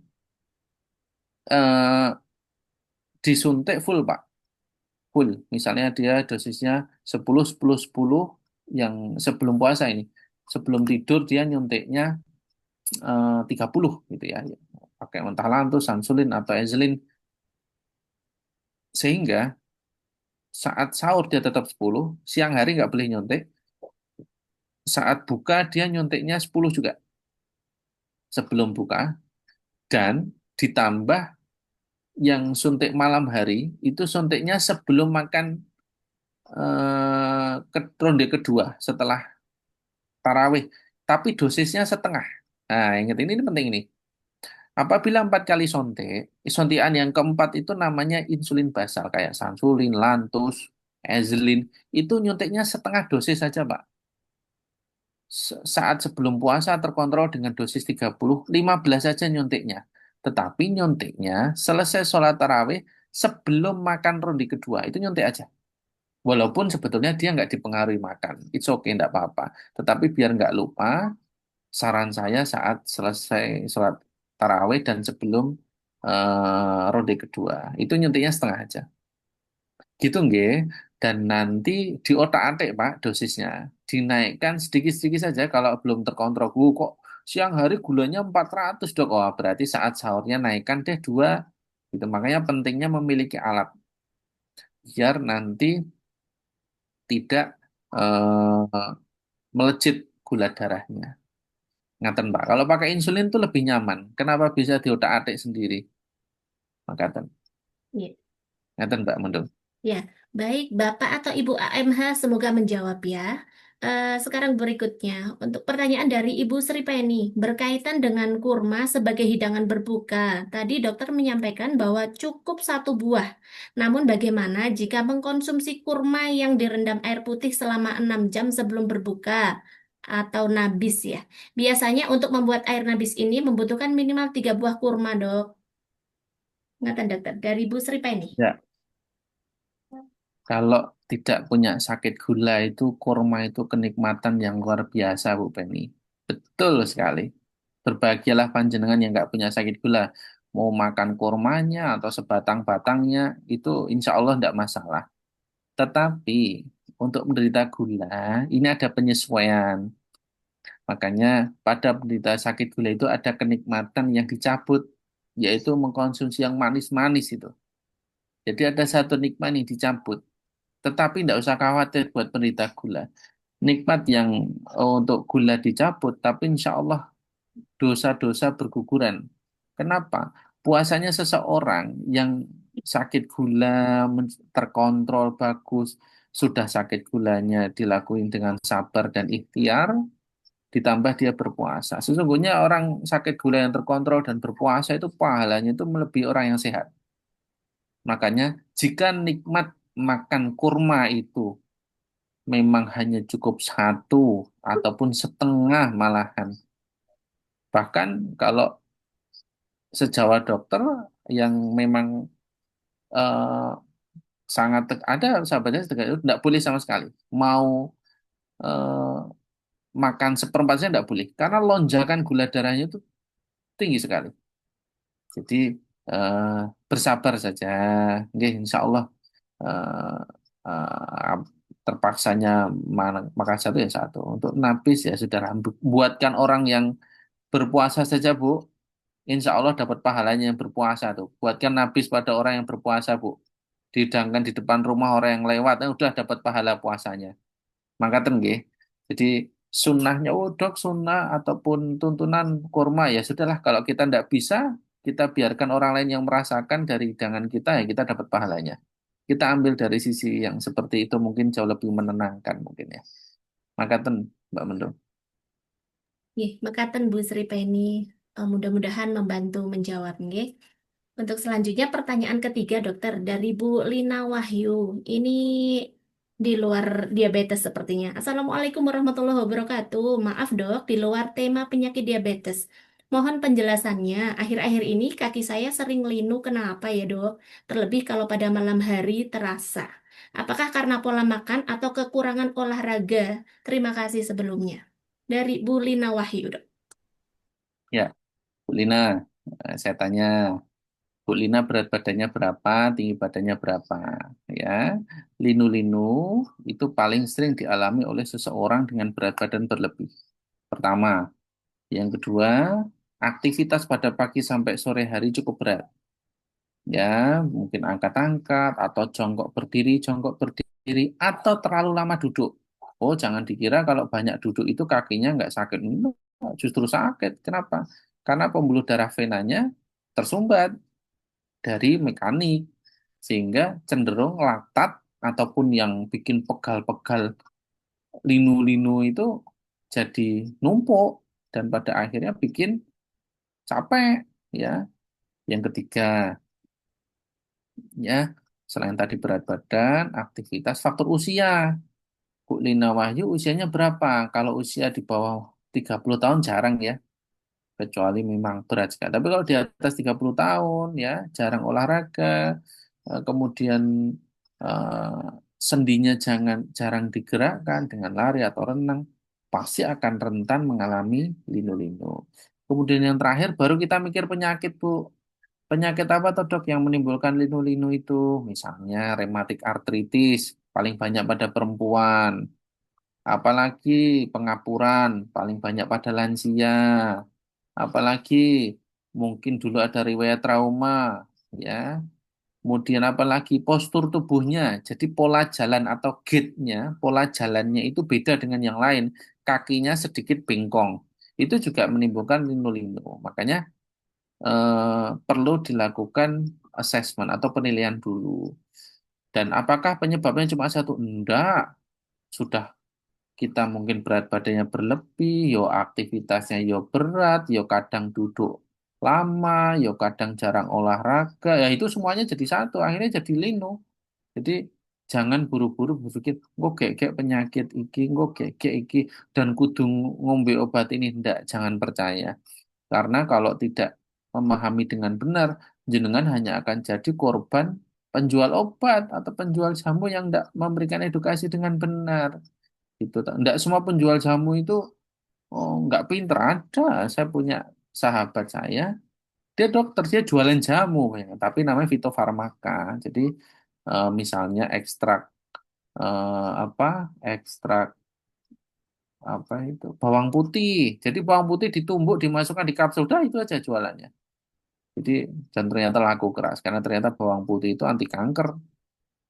eh, disuntik full, Pak. Full. Misalnya dia dosisnya 10 10 10 yang sebelum puasa ini. Sebelum tidur dia nyuntiknya 30 gitu ya. Pakai entah lantus, sansulin, atau ezlin. Sehingga saat sahur dia tetap 10, siang hari nggak boleh nyuntik. Saat buka dia nyuntiknya 10 juga sebelum buka. Dan ditambah yang suntik malam hari itu suntiknya sebelum makan ronde kedua setelah tarawih. Tapi dosisnya setengah. Nah, ingat ini penting ini. Apabila 4 kali suntik, suntikan yang keempat itu namanya insulin basal kayak sansulin, lantus, ezlin. Itu nyuntiknya setengah dosis saja, Pak. Saat sebelum puasa terkontrol dengan dosis 30, 15 saja nyuntiknya. Tetapi nyuntiknya selesai sholat tarawih sebelum makan ronde kedua. Itu nyuntik aja. Walaupun sebetulnya dia nggak dipengaruhi makan. It's okay, nggak apa-apa. Tetapi biar nggak lupa, saran saya saat selesai sholat tarawih dan sebelum ronde kedua. Itu nyuntiknya setengah aja. Gitu nggih. Dan nanti diotak-atik Pak dosisnya. Dinaikkan sedikit-sedikit saja kalau belum terkontrol. Kok siang hari gulanya 400 dok. Oh, berarti saat sahurnya naikkan deh 2. Gitu. Makanya pentingnya memiliki alat. Biar nanti tidak melejit gula darahnya. Ngaten Pak. Kalau pakai insulin tuh lebih nyaman. Kenapa bisa diotak-atik sendiri? Makaten. Iya. Ngaten Mbak Mendung. Ya, baik Bapak atau Ibu AMH semoga menjawab ya. Sekarang berikutnya, untuk pertanyaan dari Ibu Sri Penny, berkaitan dengan kurma sebagai hidangan berbuka. Tadi dokter menyampaikan bahwa cukup 1 buah. Namun bagaimana jika mengkonsumsi kurma yang direndam air putih selama 6 jam sebelum berbuka? Atau nabis ya. Biasanya untuk membuat air nabis ini membutuhkan minimal 3 buah kurma, dok. Ngatan dokter, dari Ibu Sri Penny. Ya, kalau tidak punya sakit gula itu kurma itu kenikmatan yang luar biasa, Bu Penny. Betul sekali. Berbahagialah panjenengan yang nggak punya sakit gula. Mau makan kurmanya atau sebatang-batangnya, itu insya Allah nggak masalah. Tetapi untuk menderita gula, ini ada penyesuaian. Makanya pada penderita sakit gula itu ada kenikmatan yang dicabut, yaitu mengkonsumsi yang manis-manis itu. Jadi ada satu nikmat yang dicabut. Tetapi tidak usah khawatir buat penderita gula. Nikmat yang untuk gula dicabut, tapi insya Allah dosa-dosa berguguran. Kenapa? Puasanya seseorang yang sakit gula terkontrol bagus, sudah sakit gulanya dilakuin dengan sabar dan ikhtiar, ditambah dia berpuasa. Sesungguhnya orang sakit gula yang terkontrol dan berpuasa itu pahalanya itu melebihi orang yang sehat. Makanya jika nikmat makan kurma itu memang hanya cukup satu ataupun setengah malahan. Bahkan kalau sejawat dokter yang memang eh, ada sahabatnya itu tidak boleh sama sekali. Mau eh, makan seperempat saja tidak boleh karena lonjakan gula darahnya itu tinggi sekali. Jadi eh, bersabar saja. Oke, insya Allah eh, eh, terpaksanya makan satu ya satu. Untuk nabis ya sudah buatkan orang yang berpuasa saja Bu. Insya Allah dapat pahalanya yang berpuasa tuh. Buatkan nabis pada orang yang berpuasa Bu. Dihidangkan di depan rumah orang yang lewat, udah dapat pahala puasanya. Makaten nggih. Jadi sunnahnya dok sunnah ataupun tuntunan kurma ya sudahlah kalau kita tidak bisa kita biarkan orang lain yang merasakan dari hidangan kita ya kita dapat pahalanya. Kita ambil dari sisi yang seperti itu mungkin jauh lebih menenangkan mungkin ya. Makaten Mbak Mendung. Nggih, mekaten Bu Sri Penny. Mudah-mudahan membantu menjawab nggih. Untuk selanjutnya pertanyaan ketiga dokter dari Bu Lina Wahyu. Ini di luar diabetes sepertinya. Assalamualaikum warahmatullahi wabarakatuh. Maaf dok, di luar tema penyakit diabetes. Mohon penjelasannya. Akhir-akhir ini kaki saya sering linu. Kenapa ya dok? Terlebih kalau pada malam hari terasa. Apakah karena pola makan atau kekurangan olahraga? Terima kasih sebelumnya. Dari Bu Lina Wahyu dok. Ya, Bu Lina, saya tanya Bu Lina berat badannya berapa, tinggi badannya berapa, ya. Linu-linu itu paling sering dialami oleh seseorang dengan berat badan berlebih. Pertama, yang kedua, aktivitas pada pagi sampai sore hari cukup berat. Ya, mungkin angkat-angkat atau jongkok berdiri, atau terlalu lama duduk. Oh, jangan dikira kalau banyak duduk itu kakinya nggak sakit. Enggak, justru sakit. Kenapa? Karena pembuluh darah venanya tersumbat dari mekanik sehingga cenderung laktat ataupun yang bikin pegal-pegal linu-linu itu jadi numpuk dan pada akhirnya bikin capek ya. Yang ketiga ya selain tadi berat badan, aktivitas, faktor usia. Bu Lina Wahyu usianya berapa? Kalau usia di bawah 30 tahun jarang ya, kecuali memang berat sekali. Tapi kalau di atas 30 tahun ya jarang olahraga, kemudian eh, sendinya jarang digerakkan dengan lari atau renang, pasti akan rentan mengalami linu-linu. Kemudian yang terakhir baru kita mikir penyakit, Bu. Penyakit apa tuh dok yang menimbulkan linu-linu itu? Misalnya rematik artritis, paling banyak pada perempuan. Apalagi pengapuran, paling banyak pada lansia. Apalagi mungkin dulu ada riwayat trauma, ya. Kemudian apalagi postur tubuhnya, jadi pola jalan atau gait-nya, pola jalannya itu beda dengan yang lain. Kakinya sedikit bengkong. Itu juga menimbulkan linu-linu. Makanya perlu dilakukan assessment atau penilaian dulu. Dan apakah penyebabnya cuma satu? Enggak. Sudah kita mungkin berat badannya berlebih, yo aktivitasnya yo berat, yo kadang duduk lama, yo kadang jarang olahraga, ya itu semuanya jadi satu, akhirnya jadi linu. Jadi jangan buru-buru berpikir, gue kayak penyakit iki, gue kayak iki, dan kudu ngombe obat ini. Enggak, jangan percaya. Karena kalau tidak memahami dengan benar, jenengan hanya akan jadi korban penjual obat atau penjual jamu yang tidak memberikan edukasi dengan benar. Itu tidak semua penjual jamu itu nggak pinter. Ada, saya punya sahabat saya, dia dokter, dia jualan jamu, ya, tapi namanya fitofarmaka. Jadi misalnya ekstrak apa, ekstrak apa itu bawang putih. Jadi bawang putih ditumbuk, dimasukkan di kapsul, dah itu aja jualannya. Jadi dan ternyata laku keras karena ternyata bawang putih itu anti kanker.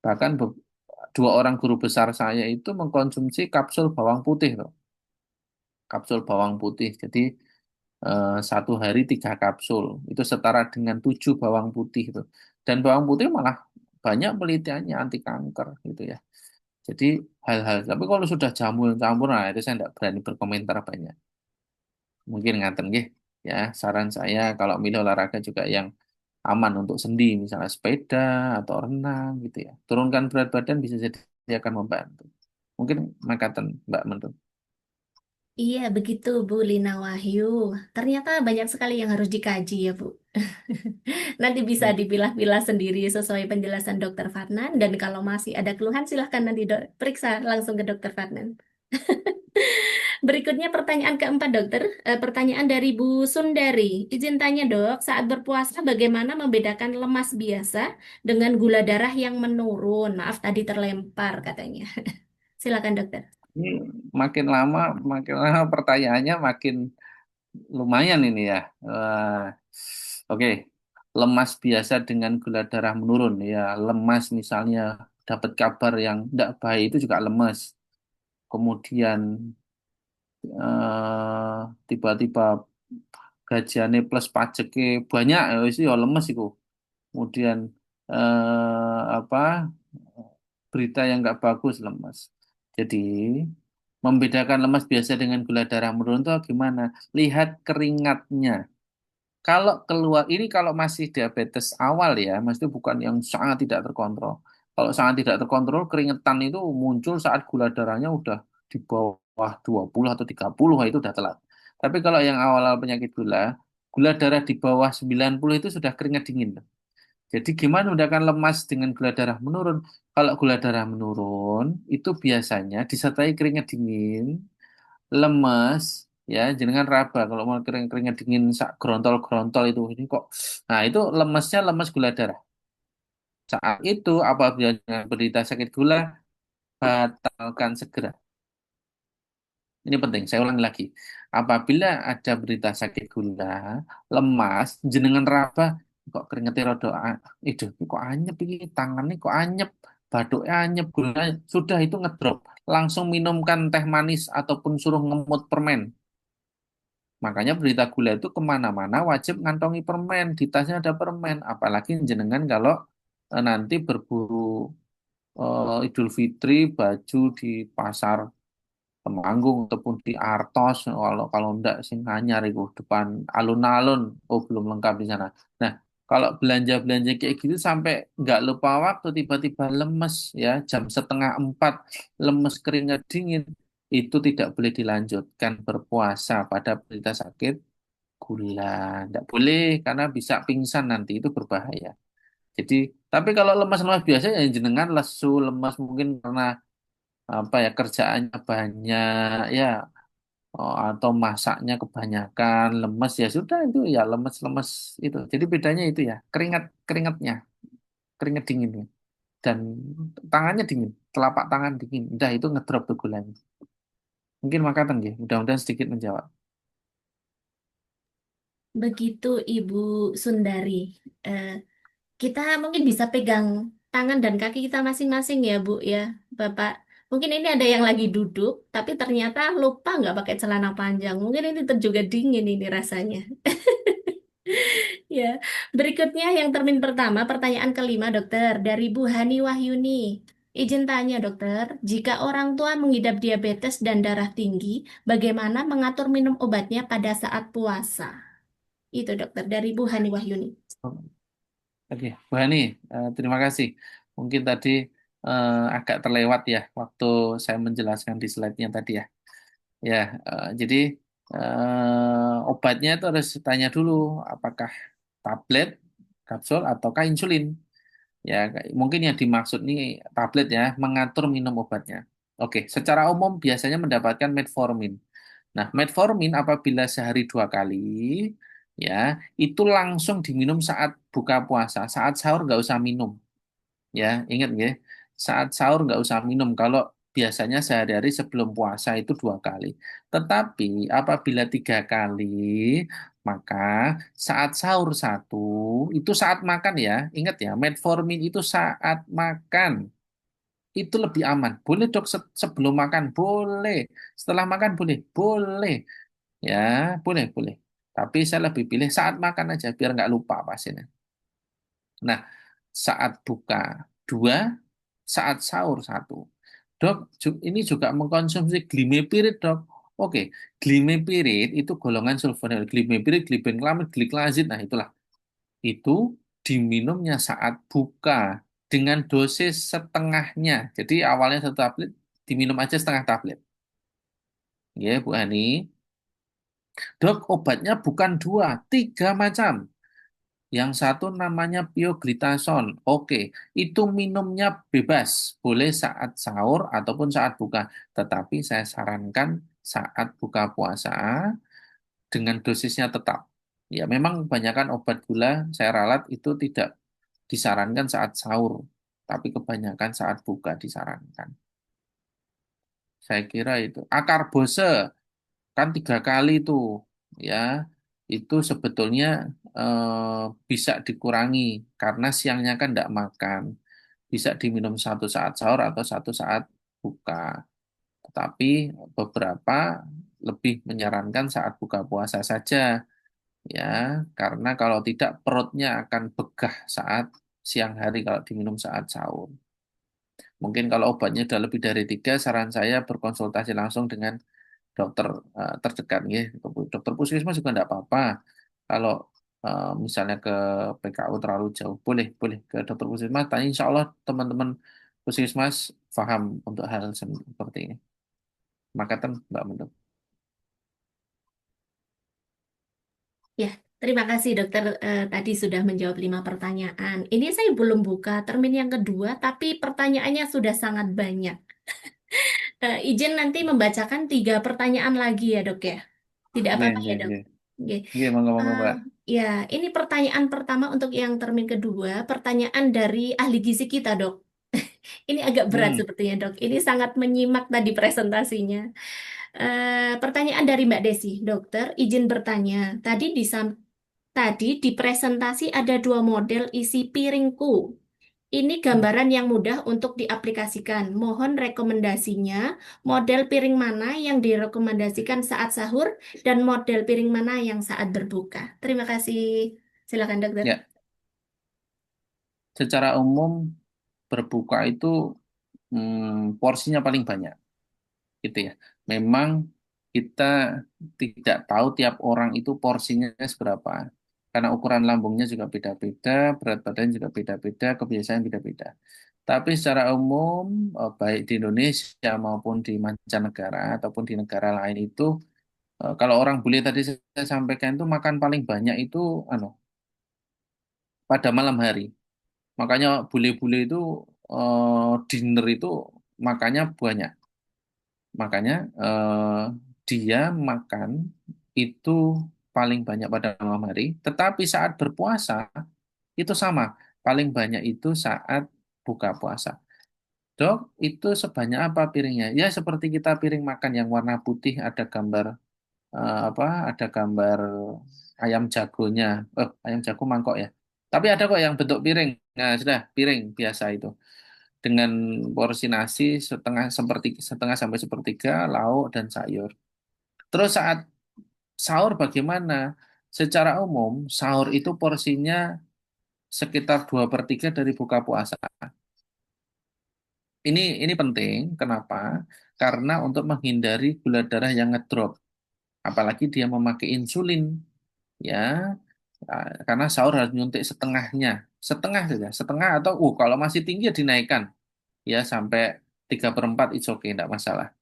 Bahkan dua orang guru besar saya itu mengkonsumsi kapsul bawang putih loh. Kapsul bawang putih. Jadi satu hari tiga kapsul. Itu setara dengan tujuh bawang putih itu. Dan bawang putih malah banyak penelitiannya anti kanker gitu ya. Jadi hal-hal. Tapi kalau sudah jamu yang campur, nah itu saya tidak berani berkomentar banyak. Mungkin ngaten nggih. Ya, saran saya kalau milih olahraga juga yang aman untuk sendi, misalnya sepeda atau renang gitu ya. Turunkan berat badan bisa jadi akan membantu. Mungkin makaten Mbak Mentun. Iya, begitu Bu Lina Wahyu. Ternyata banyak sekali yang harus dikaji ya Bu. Nanti bisa Ya. dipilah-pilah sendiri sesuai penjelasan Dokter Fadnan. Dan kalau masih ada keluhan, silahkan nanti periksa langsung ke Dokter Fadnan. Berikutnya pertanyaan keempat dokter. Pertanyaan dari Bu Sundari. Izin tanya dok, saat berpuasa bagaimana membedakan lemas biasa dengan gula darah yang menurun? Maaf tadi terlempar katanya. Silakan dokter. Ini makin lama pertanyaannya makin lumayan ini ya. Oke, lemas biasa dengan gula darah menurun ya. Lemas misalnya dapat kabar yang tidak baik itu juga lemas. Kemudian tiba-tiba gajiannya plus pajaknya banyak, ya itu ya lemes itu. Kemudian apa berita yang nggak bagus lemas. Jadi membedakan lemas biasa dengan gula darah menurun itu gimana? Lihat keringatnya. Kalau keluar ini kalau masih diabetes awal ya, maksudnya bukan yang sangat tidak terkontrol. Kalau sangat tidak terkontrol, keringetan itu muncul saat gula darahnya udah di bawah 20 atau 30, itu udah telat. Tapi kalau yang awal-awal penyakit gula, gula darah di bawah 90 itu sudah keringat dingin. Jadi gimana membedakan lemas dengan gula darah menurun? Kalau gula darah menurun, itu biasanya disertai keringat dingin, lemes, ya jenengan raba kalau mau keringat dingin sak grontol-grontol itu ini kok. Nah, itu lemesnya lemes gula darah. Saat itu apabila jangan berderita sakit gula, batalkan segera. Ini penting, saya ulangi lagi. Apabila ada berita sakit gula, lemas, jenengan raba, kok keringetnya rada, itu kok anyep ini, tangannya kok anyep, batuknya anyep, gula, sudah itu ngedrop. Langsung minumkan teh manis ataupun suruh ngemut permen. Makanya berita gula itu kemana-mana wajib ngantongi permen, di tasnya ada permen. Apalagi jenengan kalau nanti berburu Idul Fitri, baju di pasar Temanggung ataupun di Artos, kalau kalau enggak sing anyar itu depan alun-alun, oh belum lengkap di sana. Nah, kalau belanja-belanja kayak gitu sampai nggak lupa waktu tiba-tiba lemes ya jam setengah 4 lemes keringat dingin itu tidak boleh dilanjutkan berpuasa pada berita sakit gula. Nggak boleh karena bisa pingsan nanti itu berbahaya. Jadi, tapi kalau lemas-lemas biasa ya jenengan lesu, lemas mungkin karena apa ya kerjaannya banyak ya atau masaknya kebanyakan lemes ya sudah itu ya lemes-lemes itu. Jadi bedanya itu ya keringatnya keringat dinginnya dan tangannya dingin telapak tangan dingin. Udah itu ngedrop tuh gulanya. Mungkin makatan ya. Mudah-mudahan sedikit menjawab. Begitu Ibu Sundari. Eh, kita mungkin bisa pegang tangan dan kaki kita masing-masing ya Bu ya, Bapak. Mungkin ini ada yang lagi duduk, tapi ternyata lupa nggak pakai celana panjang. Mungkin ini juga dingin ini rasanya. Ya, berikutnya yang termin pertama, pertanyaan kelima, dokter, dari Bu Hani Wahyuni. Izin tanya, dokter, jika orang tua mengidap diabetes dan darah tinggi, bagaimana mengatur minum obatnya pada saat puasa? Itu, dokter, dari Bu Hani Wahyuni. Oke, Bu Hani, terima kasih. Mungkin tadi agak terlewat ya waktu saya menjelaskan di slide-nya tadi ya. Ya, jadi obatnya itu harus tanya dulu apakah tablet, kapsul, ataukah insulin. Ya, mungkin yang dimaksud ini tablet ya, mengatur minum obatnya. Oke, secara umum biasanya mendapatkan metformin. Nah, metformin apabila sehari 2 kali, ya, itu langsung diminum saat buka puasa. Saat sahur nggak usah minum. Ya, ingat ya, saat sahur nggak usah minum. Kalau biasanya sehari-hari sebelum puasa itu 2 kali. Tetapi apabila 3 kali, maka saat sahur satu, itu saat makan ya. Ingat ya, metformin itu saat makan. Itu lebih aman. Boleh dok sebelum makan, boleh. Setelah makan boleh, boleh. Ya, boleh, boleh. Tapi saya lebih pilih saat makan aja, biar nggak lupa pasiennya. Nah, saat buka dua, saat sahur satu. Dok, ini juga mengkonsumsi glimepirid, dok. Oke, glimepirid itu golongan sulfonil. Glimepirid, glibenclamid, gliclazid. Nah, itulah. Itu diminumnya saat buka dengan dosis setengahnya. Jadi awalnya 1 tablet diminum aja setengah tablet. Ya, Bu Hani. Dok, obatnya bukan dua, tiga macam. Yang satu namanya pioglitason. Oke, itu minumnya bebas. Boleh saat sahur ataupun saat buka. Tetapi saya sarankan saat buka puasa dengan dosisnya tetap. Ya, memang kebanyakan obat gula saya ralat itu tidak disarankan saat sahur. Tapi kebanyakan saat buka disarankan. Saya kira itu. Akar bose kan 3 kali tuh ya itu sebetulnya bisa dikurangi karena siangnya kan tidak makan, bisa diminum satu saat sahur atau satu saat buka, tetapi beberapa lebih menyarankan saat buka puasa saja ya, karena kalau tidak perutnya akan begah saat siang hari kalau diminum saat sahur. Mungkin kalau obatnya sudah lebih dari 3, saran saya berkonsultasi langsung dengan dokter terdekat ya. Dokter puskesmas juga tidak apa-apa. Kalau misalnya ke PKU terlalu jauh, boleh boleh ke dokter puskesmas. Tanya, insya Allah teman-teman puskesmas paham untuk hal seperti ini. Makatan Mbak Menduk. Ya, terima kasih dokter tadi sudah menjawab 5 pertanyaan. Ini saya belum buka termin yang kedua, tapi pertanyaannya sudah sangat banyak. Izin nanti membacakan 3 pertanyaan lagi ya dok ya. Tidak Iya, apa-apa iya, ya dok. iya. Oke. Iya, monggo-monggo Eh, Mbak. ya, ini pertanyaan pertama untuk yang termin kedua, pertanyaan dari ahli gizi kita dok. Ini agak berat Hmm, sepertinya dok. Ini sangat menyimak tadi presentasinya. Pertanyaan dari Mbak Desi, dokter, izin bertanya. Tadi di presentasi ada 2 model isi piringku. Ini gambaran yang mudah untuk diaplikasikan. Mohon rekomendasinya, model piring mana yang direkomendasikan saat sahur dan model piring mana yang saat berbuka. Terima kasih. Silakan, dokter. ya, secara umum berbuka itu porsinya paling banyak, gitu ya. Memang kita tidak tahu tiap orang itu porsinya seberapa. Karena ukuran lambungnya juga beda-beda, berat badan juga beda-beda, kebiasaan beda-beda. Tapi secara umum, baik di Indonesia maupun di mancanegara ataupun di negara lain itu, kalau orang bule tadi saya sampaikan itu makan paling banyak itu anu, pada malam hari. Makanya bule-bule itu dinner itu makannya banyak. Makanya dia makan itu paling banyak pada malam hari, tetapi saat berpuasa itu sama, paling banyak itu saat buka puasa. Dok, itu sebanyak apa piringnya? Ya seperti kita piring makan yang warna putih ada gambar apa? Ada gambar ayam jagonya. Ayam jago mangkok ya. Tapi ada kok yang bentuk piring. Nah, sudah piring biasa itu dengan porsi nasi setengah sampai sepertiga, lauk dan sayur. Terus saat sahur bagaimana? Secara umum, sahur itu porsinya sekitar 2/3 dari buka puasa. Ini penting, kenapa? Karena untuk menghindari gula darah yang ngedrop. Apalagi dia memakai insulin, ya. Karena sahur harus nyuntik setengahnya. Setengah saja, setengah atau kalau masih tinggi ya dinaikkan. Ya sampai 3/4 it's okay, tidak masalah.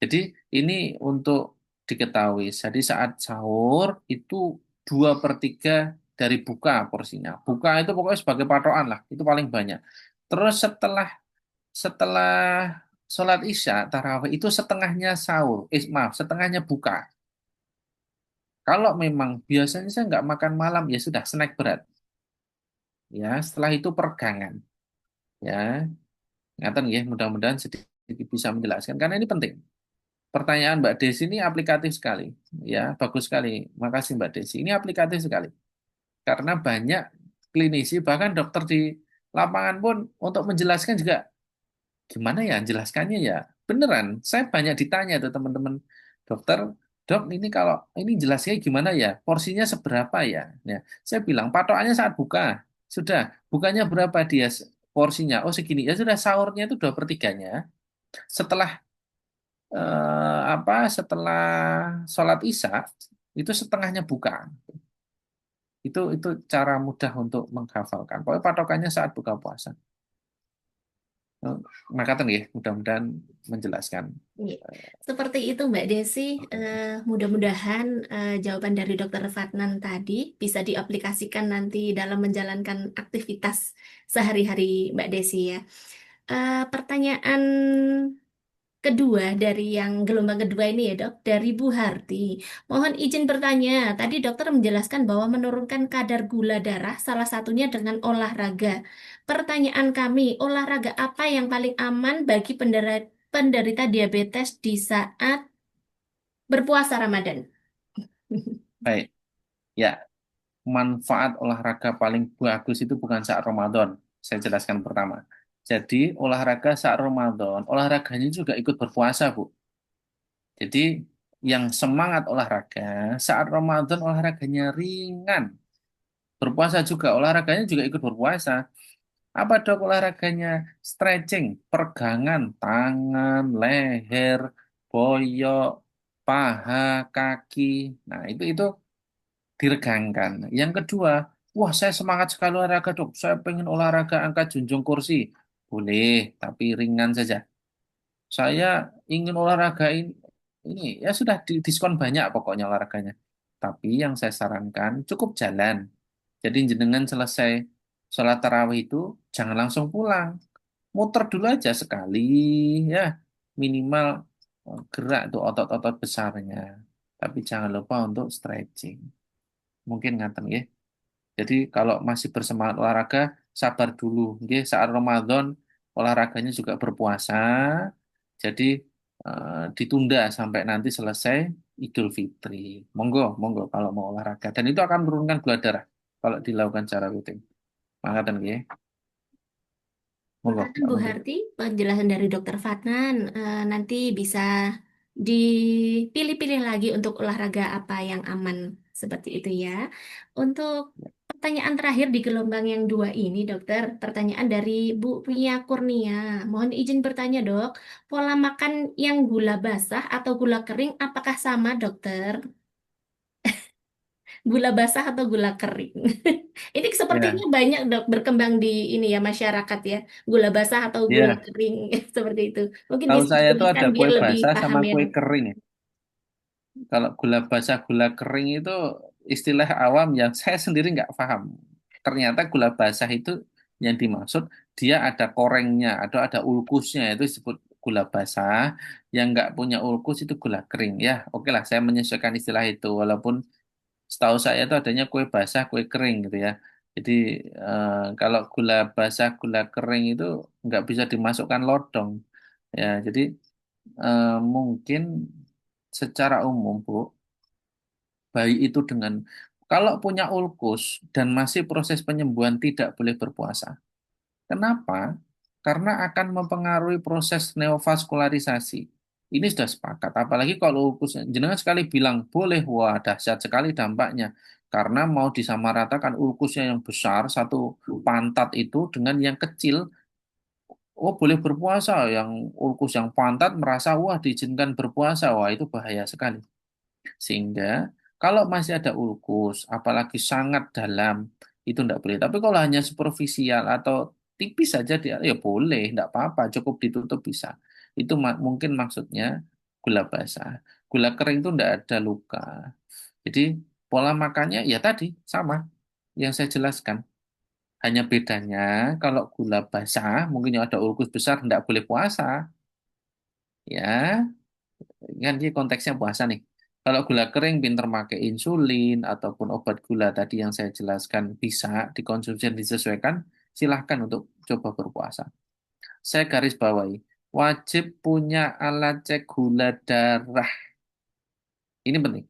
Jadi ini untuk diketahui. Jadi saat sahur itu 2/3 dari buka porsinya. Buka itu pokoknya sebagai patokan lah. Itu paling banyak. Terus setelah setelah sholat isya tarawih itu setengahnya sahur. Maaf, setengahnya buka. Kalau memang biasanya saya nggak makan malam ya sudah snack berat. Ya setelah itu pergangan. Ya, ingatan ya. Mudah-mudahan sedikit bisa menjelaskan karena ini penting. Pertanyaan Mbak Desi ini aplikatif sekali. Ya, bagus sekali. Makasih Mbak Desi. Ini aplikatif sekali. Karena banyak klinisi, bahkan dokter di lapangan pun untuk menjelaskan juga, gimana ya jelaskannya ya? Beneran, saya banyak ditanya tuh teman-teman dokter, dok ini kalau ini jelasnya gimana ya? Porsinya seberapa ya? Ya, saya bilang patokannya saat buka. Sudah, bukannya berapa dia porsinya? Oh segini. Ya sudah, sahurnya itu 2/3-nya. Setelah setelah sholat isya itu setengahnya buka. Itu cara mudah untuk menghafalkan. Pokoknya patokannya saat buka puasa. Eh, Makaten ya, mudah-mudahan menjelaskan. Iya. Seperti itu Mbak Desi. Mudah-mudahan jawaban dari Dokter Fatnan tadi bisa diaplikasikan nanti dalam menjalankan aktivitas sehari-hari Mbak Desi ya. Pertanyaan kedua dari yang gelombang kedua ini ya dok, dari Bu Harti. Mohon izin bertanya, tadi dokter menjelaskan bahwa menurunkan kadar gula darah salah satunya dengan olahraga. Pertanyaan kami, olahraga apa yang paling aman bagi penderita diabetes di saat berpuasa Ramadan? Baik, ya, manfaat olahraga paling bagus itu bukan saat Ramadan. Saya jelaskan pertama. Jadi, olahraga saat Ramadan, olahraganya juga ikut berpuasa, Bu. Jadi, yang semangat olahraga, saat Ramadan olahraganya ringan. Berpuasa juga, olahraganya juga ikut berpuasa. Apa dok olahraganya? Stretching, peregangan, tangan, leher, boyok, paha, kaki. Nah, itu diregangkan. Yang kedua, wah saya semangat sekali olahraga dok. Saya pengen olahraga angkat junjung kursi. Boleh, tapi ringan saja. Saya ingin olahraga ini ya sudah diskon banyak pokoknya olahraganya. Tapi yang saya sarankan cukup jalan. Jadi jenengan selesai sholat tarawih itu jangan langsung pulang. Muter dulu aja sekali ya. Minimal gerak tuh otot-otot besarnya. Tapi jangan lupa untuk stretching. Mungkin ngaten ya. Jadi kalau masih bersemangat olahraga, sabar dulu. Nggih, saat Ramadan olahraganya juga berpuasa. Jadi ditunda sampai nanti selesai Idul Fitri. Monggo, monggo kalau mau olahraga. Dan itu akan menurunkan gula darah kalau dilakukan secara rutin. Mangkaten nggih. Monggo, Makasih Pak Bu Menteri. Harti, penjelasan dari Dokter Fatnan. Nanti bisa dipilih-pilih lagi untuk olahraga apa yang aman seperti itu ya. Untuk pertanyaan terakhir di gelombang yang dua ini, Dokter, pertanyaan dari Bu Pia Kurnia. Mohon izin bertanya, Dok, pola makan yang gula basah atau gula kering apakah sama, Dokter? Gula basah atau gula kering? Ini sepertinya Ya, banyak dok berkembang di ini ya masyarakat ya. Gula basah atau gula ya. kering seperti itu. Mungkin Tahu bisa saya itu dijelaskan ada biar kue lebih basah paham sama ya kue dok. kering. Kalau gula basah, gula kering itu istilah awam yang saya sendiri nggak paham. Ternyata gula basah itu yang dimaksud dia ada korengnya atau ada ulkusnya itu disebut gula basah. Yang nggak punya ulkus itu gula kering. Ya, oke lah saya menyesuaikan istilah itu. Walaupun setahu saya itu adanya kue basah, kue kering gitu ya. Jadi kalau gula basah, gula kering itu nggak bisa dimasukkan lodong. Ya, jadi mungkin secara umum, Bu, bayi itu dengan kalau punya ulkus dan masih proses penyembuhan tidak boleh berpuasa. Kenapa? Karena akan mempengaruhi proses neovaskularisasi. Ini sudah sepakat. Apalagi kalau ulkus jenengan sekali bilang boleh, wah dahsyat sekali dampaknya. Karena mau disamaratakan ulkusnya yang besar satu pantat itu dengan yang kecil, oh boleh berpuasa. Yang ulkus yang pantat merasa wah diizinkan berpuasa, wah itu bahaya sekali. Sehingga kalau masih ada ulkus, apalagi sangat dalam, itu tidak boleh. Tapi kalau hanya superficial atau tipis saja, dia ya boleh, tidak apa-apa, cukup ditutup bisa. Itu mungkin maksudnya gula basah. Gula kering itu tidak ada luka. Jadi pola makannya ya tadi sama yang saya jelaskan. Hanya bedanya kalau gula basah, mungkin yang ada ulkus besar tidak boleh puasa. Ya, kan ini konteksnya puasa nih. Kalau gula kering pinter pakai insulin ataupun obat gula tadi yang saya jelaskan bisa dikonsumsi dan disesuaikan, silahkan untuk coba berpuasa. Saya garis bawahi, wajib punya alat cek gula darah. Ini penting.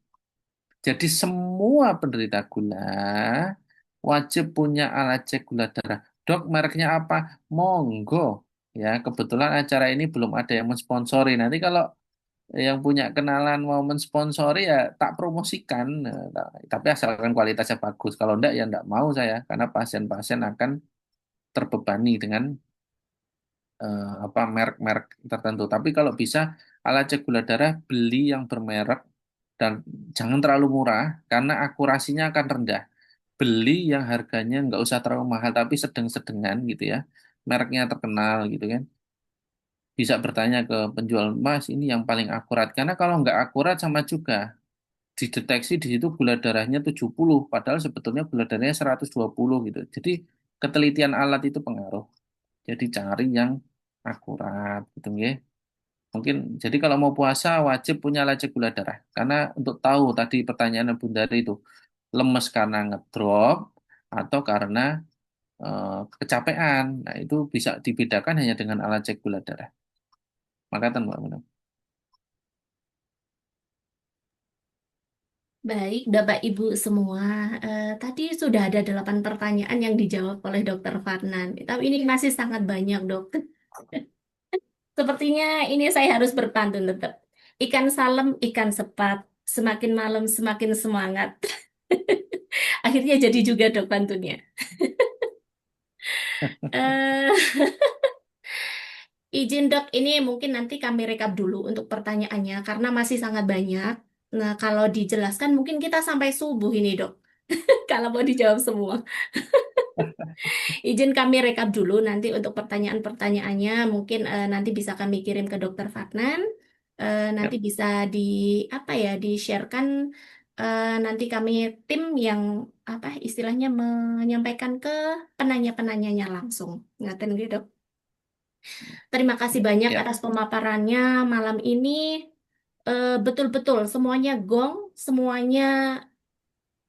Jadi semua penderita gula wajib punya alat cek gula darah. Dok, mereknya apa? Monggo. Ya, kebetulan acara ini belum ada yang mensponsori. Nanti kalau yang punya kenalan mau mensponsori ya tak promosikan. Tapi asalkan kualitasnya bagus. Kalau enggak ya enggak mau saya karena pasien-pasien akan terbebani dengan apa merek-merek tertentu. Tapi kalau bisa alat cek gula darah beli yang bermerek dan jangan terlalu murah karena akurasinya akan rendah. Beli yang harganya nggak usah terlalu mahal tapi sedang-sedengan gitu ya. Mereknya terkenal gitu kan. bisa bertanya ke penjual, Mas, ini yang paling akurat. Karena kalau nggak akurat sama juga. Dideteksi di situ gula darahnya 70, padahal sebetulnya gula darahnya 120 gitu. Jadi ketelitian alat itu pengaruh. Jadi cari yang akurat gitu ya. Mungkin jadi kalau mau puasa wajib punya lacak gula darah. Karena untuk tahu tadi pertanyaan Bunda itu lemes karena ngedrop atau karena kecapean. Nah, itu bisa dibedakan hanya dengan alat cek gula darah. Makatan Mbak Munawar. Baik, Bapak Ibu semua, tadi sudah ada 8 pertanyaan yang dijawab oleh Dokter Fadnan. Tapi ini masih sangat banyak, Dok. Sepertinya ini saya harus berpantun tetap. Ikan salem, ikan sepat, semakin malam semakin semangat. Akhirnya jadi juga Dok pantunnya. Eh, izin Dok, ini mungkin nanti kami rekap dulu untuk pertanyaannya karena masih sangat banyak. Nah, kalau dijelaskan mungkin kita sampai subuh ini, Dok. Kalau mau dijawab semua. Izin kami rekap dulu nanti untuk pertanyaan-pertanyaannya mungkin nanti bisa kami kirim ke Dokter Fadnan. Nanti Yap, bisa di apa ya di-sharekan nanti kami tim yang apa istilahnya menyampaikan ke penanya-penanyanya langsung. Ngaten gitu. Terima kasih banyak yap, atas pemaparannya malam ini. Betul-betul semuanya gong, semuanya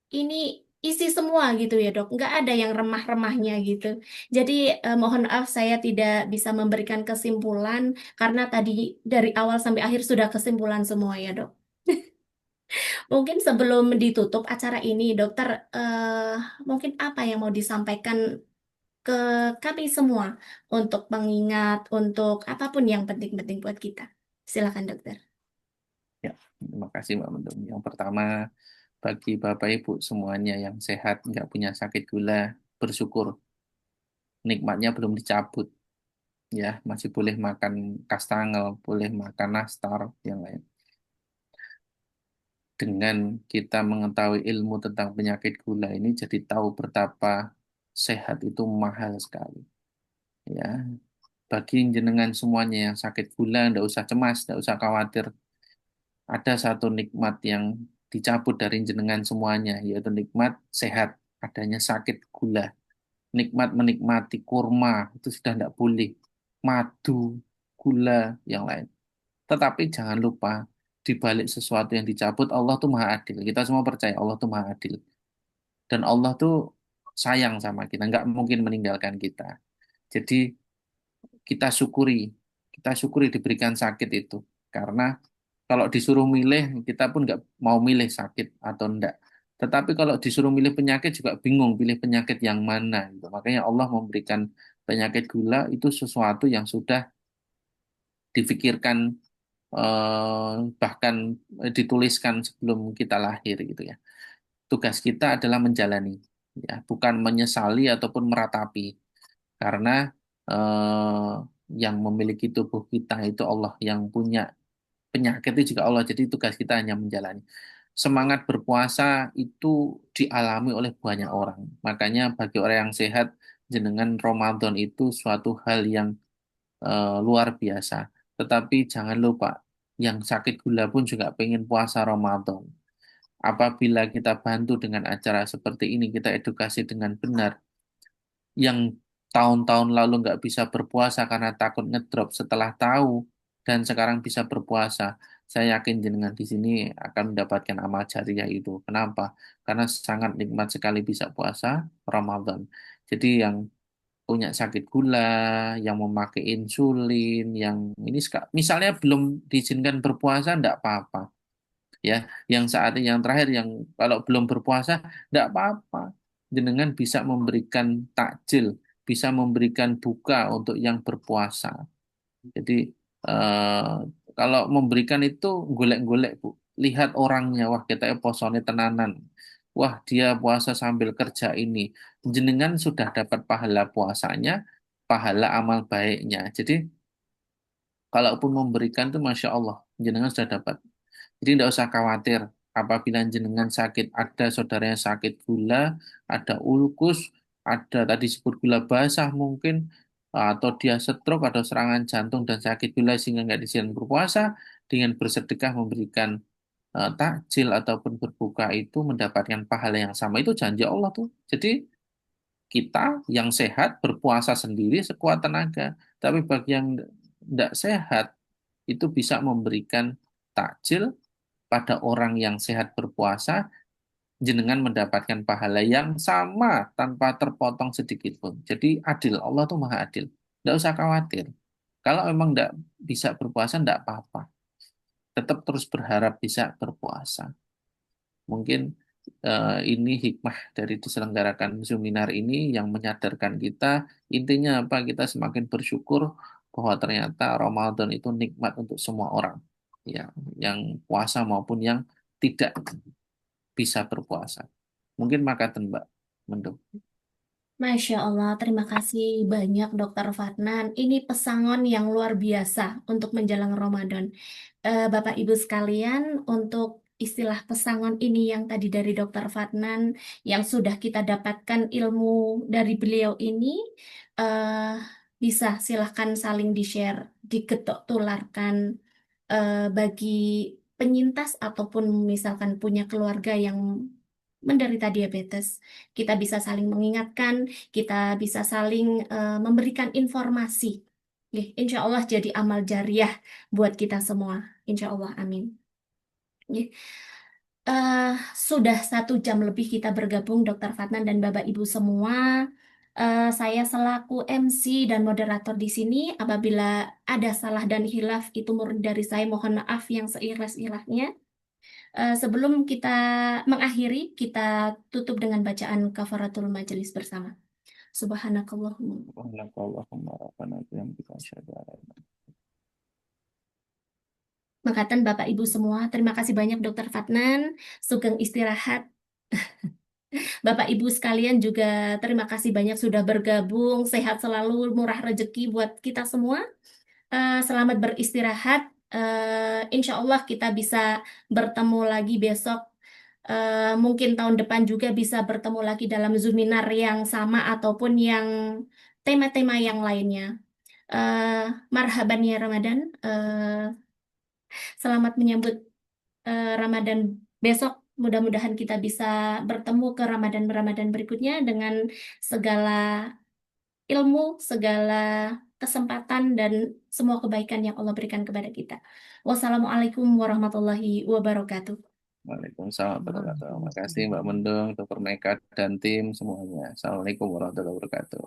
ini isi semua gitu ya dok, nggak ada yang remah-remahnya gitu. Jadi mohon maaf saya tidak bisa memberikan kesimpulan karena tadi dari awal sampai akhir sudah kesimpulan semua ya dok. Mungkin sebelum ditutup acara ini dokter mungkin apa yang mau disampaikan ke kami semua untuk mengingat untuk apapun yang penting-penting buat kita. Silakan dokter. yap. Terima kasih Mbak Mendung. Yang pertama, bagi Bapak Ibu semuanya yang sehat, nggak punya sakit gula, bersyukur nikmatnya belum dicabut. Ya, masih boleh makan kastangel, boleh makan nastar, yang lain. Dengan kita mengetahui ilmu tentang penyakit gula ini, jadi tahu betapa sehat itu mahal sekali. Ya, bagi jenengan semuanya yang sakit gula, nggak usah cemas, nggak usah khawatir. Ada satu nikmat yang dicabut dari jenengan semuanya, yaitu nikmat sehat, adanya sakit gula. Nikmat menikmati kurma, itu sudah tidak boleh. Madu, gula, yang lain. Tetapi jangan lupa, di balik sesuatu yang dicabut, Allah tuh maha adil. Kita semua percaya Allah tuh maha adil. Dan Allah tuh sayang sama kita, nggak mungkin meninggalkan kita. Jadi kita syukuri diberikan sakit itu. Karena kalau disuruh milih, kita pun nggak mau milih sakit atau enggak. Tetapi kalau disuruh milih penyakit juga bingung pilih penyakit yang mana gitu. Makanya Allah memberikan penyakit gula itu sesuatu yang sudah difikirkan bahkan dituliskan sebelum kita lahir gitu ya. Tugas kita adalah menjalani ya, bukan menyesali ataupun meratapi. Karena eh, yang memiliki tubuh kita itu Allah, yang punya penyakit itu juga Allah. Jadi tugas kita hanya menjalani. Semangat berpuasa itu dialami oleh banyak orang. Makanya bagi orang yang sehat, jenengan Ramadan itu suatu hal yang luar biasa. Tetapi jangan lupa, yang sakit gula pun juga pengen puasa Ramadan. Apabila kita bantu dengan acara seperti ini, kita edukasi dengan benar, yang tahun-tahun lalu nggak bisa berpuasa karena takut ngedrop setelah tahu dan sekarang bisa berpuasa, saya yakin jenengan di sini akan mendapatkan amal jariah itu. Kenapa? Karena sangat nikmat sekali bisa puasa Ramadan. Jadi yang punya sakit gula, yang memakai insulin, yang ini misalnya belum diizinkan berpuasa, enggak apa-apa. Ya, yang saat ini yang terakhir yang kalau belum berpuasa, enggak apa-apa. Jenengan bisa memberikan takjil, bisa memberikan buka untuk yang berpuasa. Jadi eh, kalau memberikan itu golek-golek Bu. Lihat orangnya, wah kita posone tenanan. Wah dia puasa sambil kerja ini. Jenengan sudah dapat pahala puasanya, pahala amal baiknya. Jadi kalaupun memberikan itu Masya Allah, jenengan sudah dapat. Jadi tidak usah khawatir apabila jenengan sakit, ada saudaranya sakit gula, ada ulkus, ada tadi sebut gula basah mungkin, atau dia stroke atau serangan jantung dan sakit gula sehingga nggak diizinkan berpuasa, dengan bersedekah memberikan takjil ataupun berbuka itu mendapatkan pahala yang sama. Itu janji Allah tuh. Jadi kita yang sehat berpuasa sendiri sekuat tenaga, tapi bagi yang tidak sehat itu bisa memberikan takjil pada orang yang sehat berpuasa, jenengan mendapatkan pahala yang sama tanpa terpotong sedikit pun. Jadi adil, Allah tuh maha adil. Tidak usah khawatir. Kalau memang tidak bisa berpuasa, tidak apa-apa. Tetap terus berharap bisa berpuasa. Mungkin ini hikmah dari diselenggarakan seminar ini yang menyadarkan kita, intinya apa? Kita semakin bersyukur bahwa ternyata Ramadan itu nikmat untuk semua orang. Ya, yang puasa maupun yang tidak bisa berpuasa. Mungkin makaten Mbak Mendung. Masya Allah, terima kasih banyak Dokter Fadnan. Ini pesangon yang luar biasa untuk menjelang Ramadan. Bapak Ibu sekalian, untuk istilah pesangon ini yang tadi dari Dokter Fadnan, yang sudah kita dapatkan ilmu dari beliau ini, eh, bisa silahkan saling di-share, digetok tularkan bagi penyintas ataupun misalkan punya keluarga yang menderita diabetes. Kita bisa saling mengingatkan, kita bisa saling memberikan informasi. Insya Allah jadi amal jariah buat kita semua. Insya Allah, amin. Nggih. Eh, Sudah 1 jam lebih kita bergabung, Dokter Fatnan dan Bapak Ibu semua. Saya selaku MC dan moderator di sini, apabila ada salah dan hilaf, itu murni dari saya. Mohon maaf yang seikhlas-ikhlasnya. Sebelum kita mengakhiri, kita tutup dengan bacaan kafaratul majelis bersama. Subhanakallahumma. Allahumma rabbana bihamdika asyhadu an la ilaha illa Makatan Bapak Ibu semua, terima kasih banyak Dokter Fatnan. Sugeng istirahat. Bapak Ibu sekalian juga terima kasih banyak sudah bergabung. Sehat selalu, murah rezeki buat kita semua. Selamat beristirahat. Insya Allah kita bisa bertemu lagi besok. Mungkin tahun depan juga bisa bertemu lagi dalam Zoominar yang sama ataupun yang tema-tema yang lainnya. Eh, Marhaban ya Ramadan. Selamat menyambut Ramadan besok. Mudah-mudahan kita bisa bertemu ke Ramadan-Ramadan berikutnya dengan segala ilmu, segala kesempatan dan semua kebaikan yang Allah berikan kepada kita. Wassalamualaikum warahmatullahi wabarakatuh. Waalaikumsalam warahmatullahi wabarakatuh. Terima kasih Mbak Mendung, Dr. Meka dan tim semuanya. Assalamualaikum warahmatullahi wabarakatuh.